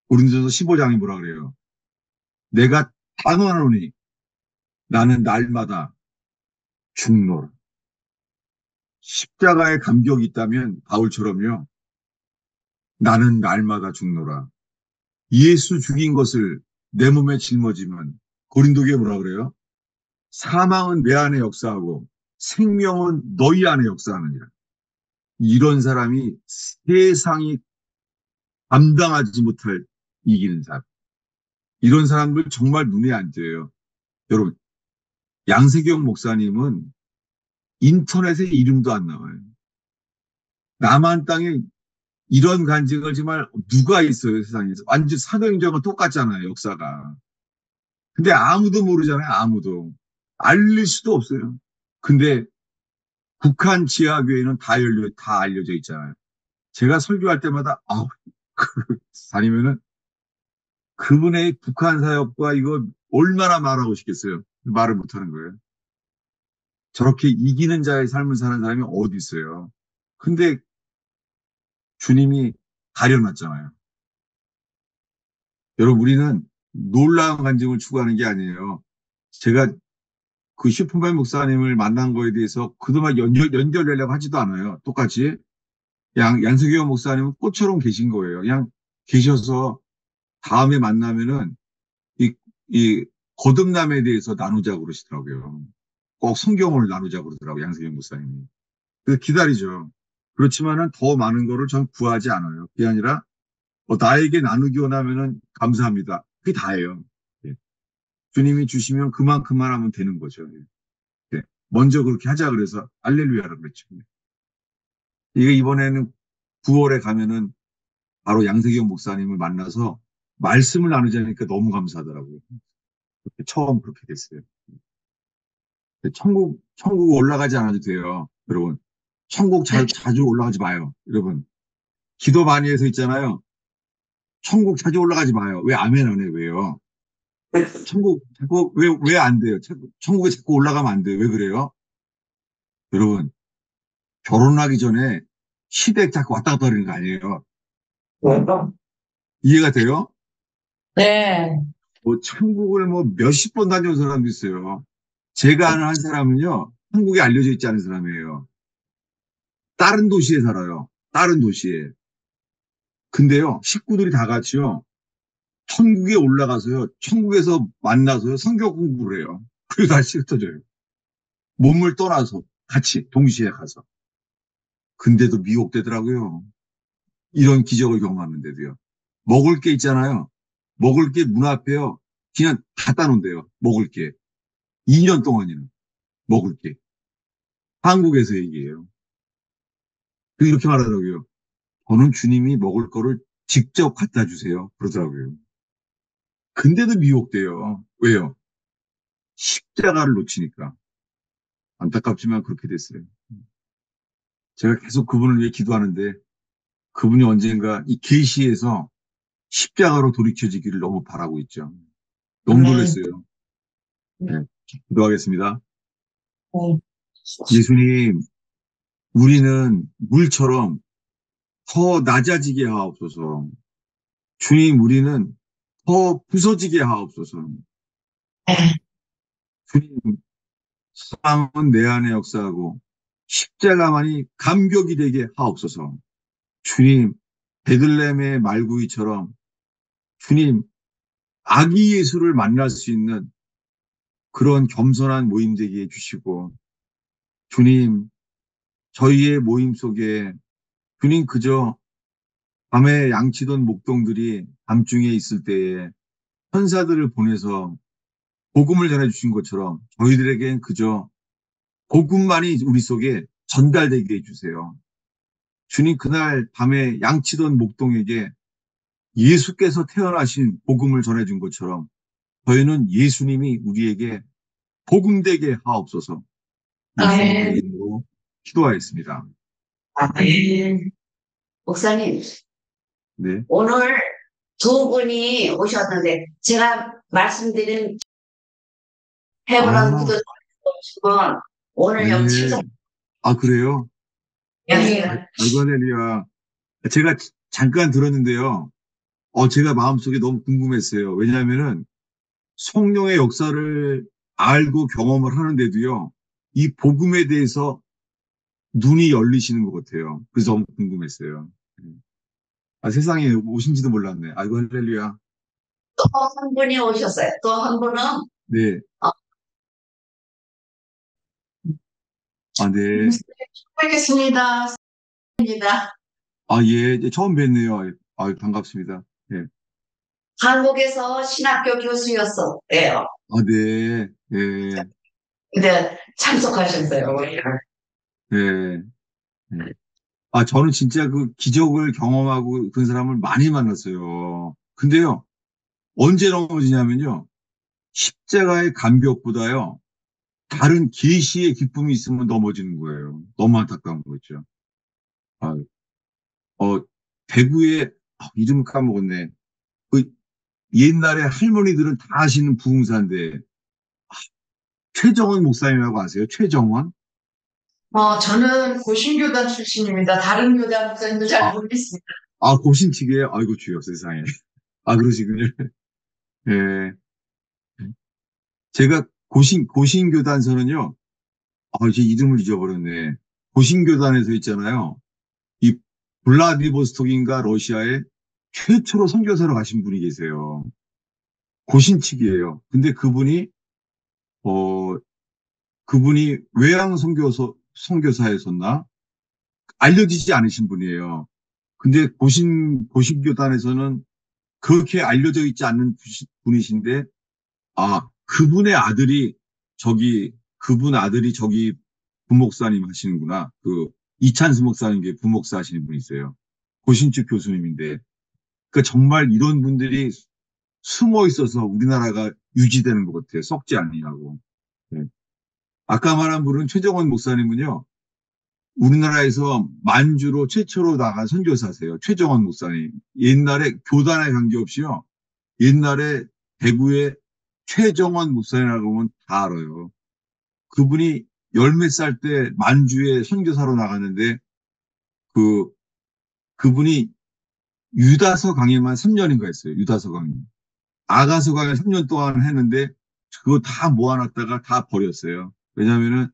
고린도서 15장에 뭐라 그래요? 내가 단언하노니 나는 날마다 죽노라. 십자가의 감격이 있다면 바울처럼요. 나는 날마다 죽노라. 예수 죽인 것을 내 몸에 짊어지면 고린도교에 뭐라 그래요? 사망은 내 안에 역사하고 생명은 너희 안에 역사하느니라. 이런 사람이 세상이 감당하지 못할 이기는 사람. 이런 사람들 정말 눈에 안 띄어요. 여러분, 양세경 목사님은 인터넷에 이름도 안 나와요. 남한 땅에 이런 간증을 정말 누가 있어요, 세상에서. 완전 사도행전과 똑같잖아요, 역사가. 근데 아무도 모르잖아요, 아무도. 알릴 수도 없어요. 근데 북한 지하교회는 다 알려져 있잖아요. 제가 설교할 때마다, 다니면은 그분의 북한 사역과 이거 얼마나 말하고 싶겠어요. 말을 못하는 거예요. 저렇게 이기는 자의 삶을 사는 사람이 어디 있어요. 근데 주님이 가려놨잖아요. 여러분, 우리는 놀라운 간증을 추구하는 게 아니에요. 제가 그 슈퍼맨 목사님을 만난 거에 대해서 그동안 연결되려고 하지도 않아요. 똑같이. 양수경 목사님은 꽃처럼 계신 거예요. 그냥 계셔서 다음에 만나면은 이 거듭남에 대해서 나누자고 그러시더라고요. 꼭 성경을 나누자고 그러더라고요. 양수경 목사님이. 그래서 기다리죠. 그렇지만은 더 많은 거를 전 구하지 않아요. 그게 아니라 나에게 나누기 원하면은 감사합니다. 그게 다예요. 예. 주님이 주시면 그만큼만 하면 되는 거죠. 예. 먼저 그렇게 하자 그래서 알렐루야라고 그랬죠. 이게 이번에는 9월에 가면은 바로 양세경 목사님을 만나서 말씀을 나누자니까 너무 감사하더라고요. 처음 그렇게 됐어요. 천국 올라가지 않아도 돼요. 여러분. 천국 자주 올라가지 마요. 여러분. 기도 많이 해서 있잖아요. 천국 자주 올라가지 마요. 왜 아멘 안 해요? 왜요? 천국 자꾸 왜 안 돼요? 천국에 자꾸 올라가면 안 돼요. 왜 그래요? 여러분, 결혼하기 전에 시댁 자꾸 왔다 갔다 하는 거 아니에요? 이해가 돼요? 네. 뭐 천국을 뭐 몇십 번 다녀온 사람도 있어요. 제가 아는 한 사람은요, 한국에 알려져 있지 않은 사람이에요. 다른 도시에 살아요. 다른 도시에. 근데요, 식구들이 다 같이요, 천국에 올라가서요, 천국에서 만나서요, 성경 공부를 해요. 그리고 다시 흩어져요. 몸을 떠나서 같이 동시에 가서. 근데도 미혹되더라고요. 이런 기적을 경험하는데도요. 먹을 게 있잖아요. 먹을 게 문 앞에요. 그냥 갖다 놓은대요. 먹을 게. 2년 동안이나 먹을 게. 한국에서 얘기해요. 이렇게 말하더라고요. 저는 주님이 먹을 거를 직접 갖다 주세요. 그러더라고요. 근데도 미혹돼요. 왜요? 십자가를 놓치니까. 안타깝지만 그렇게 됐어요. 제가 계속 그분을 위해 기도하는데 그분이 언젠가 이 계시에서 십자가로 돌이켜지기를 너무 바라고 있죠. 너무 네. 놀랐어요. 네, 기도하겠습니다. 네. 예수님, 우리는 물처럼 더 낮아지게 하옵소서. 주님, 우리는 더 부서지게 하옵소서. 주님, 사랑은 내 안에 역사하고 십자가만이 감격이 되게 하옵소서. 주님, 베들레헴의 말구이처럼 주님, 아기 예수를 만날 수 있는 그런 겸손한 모임 되게 해주시고, 주님, 저희의 모임 속에 주님 그저 밤에 양치던 목동들이 밤중에 있을 때에 천사들을 보내서 복음을 전해주신 것처럼 저희들에겐 그저 복음만이 우리 속에 전달되게 해주세요. 주님 그날 밤에 양치던 목동에게 예수께서 태어나신 복음을 전해준 것처럼 저희는 예수님이 우리에게 복음되게 하옵소서. 예수님의 아멘. 이름으로 기도하였습니다. 아멘. 목사님, 네. 오늘 두 분이 오셨는데, 제가 말씀드린 해브론 아, 기도 오시면 오늘 네. 여기 최종 아, 그래요? 여기가 아이고, 할렐루야. 제가 잠깐 들었는데요. 제가 마음속에 너무 궁금했어요. 왜냐하면은 성령의 역사를 알고 경험을 하는데도요, 이 복음에 대해서 눈이 열리시는 것 같아요. 그래서 너무 궁금했어요. 세상에 오신지도 몰랐네. 아이고, 할렐루야. 또 한 분이 오셨어요. 또 한 분은 네. 아, 네. 뵙겠습니다. 입니다. 아, 예. 이제 처음 뵙네요. 아, 반갑습니다. 예. 한국에서 신학교 교수였어요. 아, 네. 예. 근데 참석하셨어요. 예. 예. 아, 저는 진짜 그 기적을 경험하고 그런 사람을 많이 만났어요. 근데요, 언제 넘어지냐면요, 십자가의 감격보다요, 다른 계시의 기쁨이 있으면 넘어지는 거예요. 너무 안타까운 거죠. 아, 대구에, 이름 까먹었네. 그 옛날에 할머니들은 다 아시는 부흥사인데, 최정원 목사님이라고 아세요? 최정원? 저는 고신교단 출신입니다. 다른 교단 목사님도 잘 아, 모르겠습니다. 고신치기예요? 아이고, 주여, 세상에. 아, 그러시군요. 예. 제가 고신교단서는요, 이제 이름을 잊어버렸네. 고신교단에서 있잖아요. 이 블라디보스톡인가 러시아에 최초로 선교사로 가신 분이 계세요. 고신측이에요. 근데 어, 그분이 외양 선교사였었나? 알려지지 않으신 분이에요. 근데 고신교단에서는 그렇게 알려져 있지 않는 분이신데, 그분 아들이 저기 부목사님 하시는구나. 이찬수 목사님 게 부목사 하시는 분이 있어요. 고신축 교수님인데. 그러니까 정말 이런 분들이 숨어 있어서 우리나라가 유지되는 것 같아요. 썩지 않느냐고. 네. 아까 말한 분은 최정원 목사님은요. 우리나라에서 만주로 최초로 나간 선교사세요. 최정원 목사님. 옛날에 교단에 관계없이요. 옛날에 대구에 최정원 목사님이라고 하면 다 알아요. 그분이 열 몇 살 때 만주에 선교사로 나갔는데 그분이 유다서 강의만 3년인가 했어요. 유다서 강의. 아가서 강의 3년 동안 했는데 그거 다 모아놨다가 다 버렸어요. 왜냐면은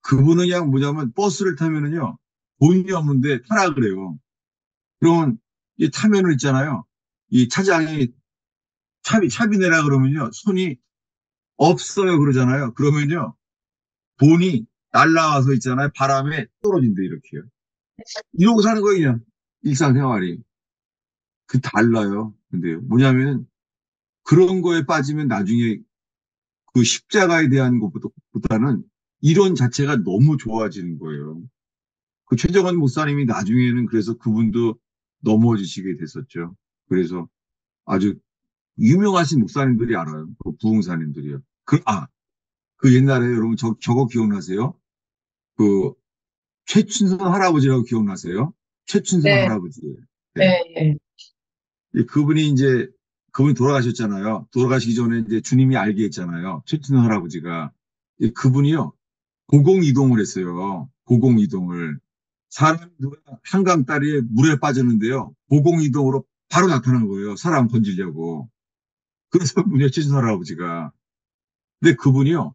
그분은 그냥 뭐냐면 버스를 타면은요 돈이 없는데 타라 그래요. 그러면 이 타면은 있잖아요. 이 차장이 차비 내라 그러면요 손이 없어요 그러잖아요. 그러면요 돈이 날라와서 있잖아요. 바람에 떨어진대 이렇게요. 이러고 사는 거예요 그냥 일상생활이. 달라요. 근데요 뭐냐면 그런 거에 빠지면 나중에 그 십자가에 대한 것보다는 이론 자체가 너무 좋아지는 거예요. 그 최정원 목사님이 나중에는 그래서 그분도 넘어지시게 됐었죠. 그래서 아주 유명하신 목사님들이 알아요. 그 부흥사님들이요. 그 옛날에 여러분 저거 기억나세요? 그 최춘선 할아버지라고 기억나세요? 최춘선 네, 할아버지. 네. 네, 그분이 돌아가셨잖아요. 돌아가시기 전에 이제 주님이 알게 했잖아요. 최춘선 할아버지가. 그분이요. 고공이동을 했어요. 고공이동을. 사람 누가 한강 다리에 물에 빠졌는데요. 고공이동으로 바로 나타난 거예요. 사람 건지려고. 그래서 문제 최춘선 할아버지가. 근데 그분이요.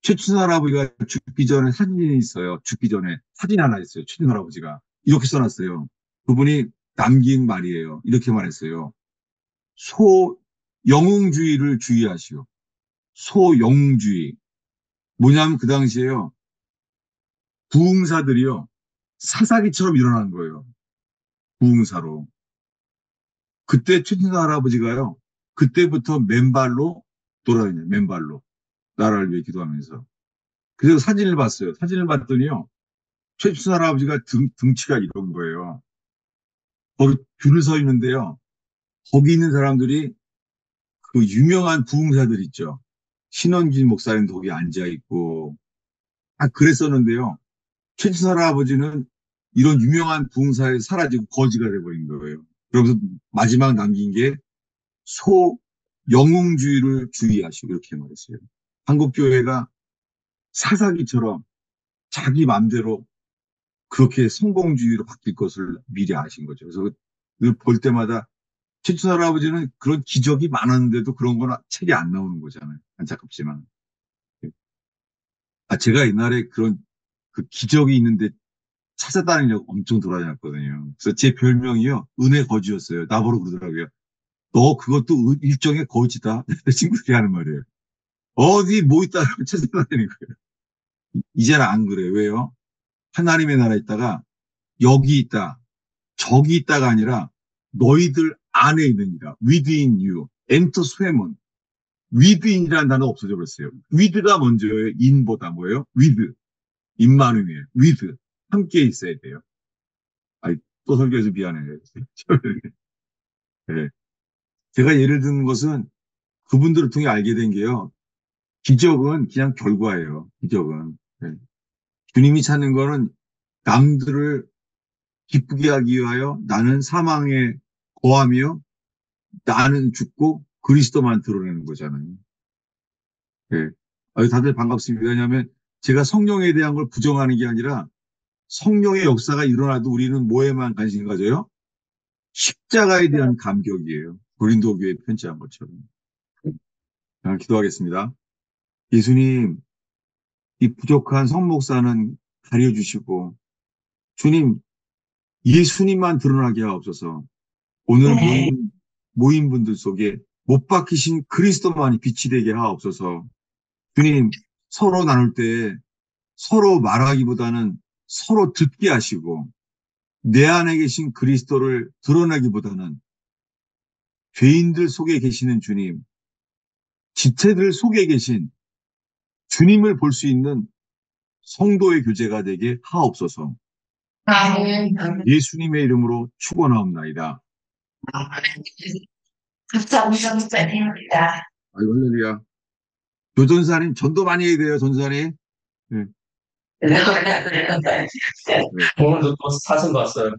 최춘선 할아버지가 죽기 전에 사진이 있어요. 죽기 전에 사진 하나 있어요. 최춘선 할아버지가. 이렇게 써놨어요. 그분이 남긴 말이에요. 이렇게 말했어요. 영웅주의를 주의하시오. 소영웅주의. 뭐냐면 그 당시에요. 부흥사들이요. 사사기처럼 일어난 거예요. 부흥사로. 그때 최순사 할아버지가요. 그때부터 맨발로 돌아다녀요. 맨발로. 나라를 위해 기도하면서. 그래서 사진을 봤어요. 사진을 봤더니요. 최순사 할아버지가 등치가 이런 거예요. 거기 줄을 서 있는데요. 거기 있는 사람들이 그 유명한 부흥사들 있죠. 신원진 목사님도 거기 앉아 있고. 아, 그랬었는데요. 최순사 할아버지는 이런 유명한 부흥사에 사라지고 거지가 돼버린 거예요. 그러면서 마지막 남긴 게 소영웅주의를 주의하시고 이렇게 말했어요. 한국교회가 사사기처럼 자기 맘대로 그렇게 성공주의로 바뀔 것을 미리 아신 거죠. 그래서 볼 때마다 최춘 할아버지는 그런 기적이 많았는데도 그런 건 책이 안 나오는 거잖아요. 안타깝지만. 아, 제가 옛날에 그런 그 기적이 있는데 찾아다니려고 엄청 돌아다녔거든요. 그래서 제 별명이요. 은혜 거지였어요. 나보러 그러더라고요. 너 그것도 일종의 거지다. 내 친구들이 하는 말이에요. 어디 뭐 있다고 찾아다니는 거예요. 이제는 안 그래. 왜요? 하나님의 나라에 있다가 여기 있다. 저기 있다가 아니라 너희들 안에 있느니라. within you. enter swem은 within이라는 단어 없어져 버렸어요. with가 먼저예요. in보다 뭐예요? with. 임마누엘. with. 함께 있어야 돼요. 아이, 또 설교해서 미안해요. 네. 제가 예를 드는 것은 그분들을 통해 알게 된 게요. 기적은 그냥 결과예요. 기적은. 네. 주님이 찾는 거는 남들을 기쁘게 하기 위하여 나는 사망에 거하며 나는 죽고 그리스도만 드러내는 거잖아요. 네. 다들 반갑습니다. 왜냐하면 제가 성령에 대한 걸 부정하는 게 아니라 성령의 역사가 일어나도 우리는 뭐에만 관심 가져요? 십자가에 대한 감격이에요. 고린도 교회에 편지한 것처럼. 기도하겠습니다. 예수님, 이 부족한 성 목사는 가려주시고 주님, 예수님만 드러나게 하옵소서. 오늘 모인 분들 속에 못 박히신 그리스도만이 빛이 되게 하옵소서. 주님, 서로 나눌 때 서로 말하기보다는 서로 듣게 하시고 내 안에 계신 그리스도를 드러내기보다는 죄인들 속에 계시는 주님, 지체들 속에 계신 주님을 볼 수 있는 성도의 교제가 되게 하옵소서. 아멘. 예수님의 이름으로 축원하옵나이다. 감사합니다. 목사님입니다. 아이고, 할렐루야. 조전사님, 전도 많이 해야 돼요, 전도사님. 네. 네. 오늘도 또 사진 봤어요.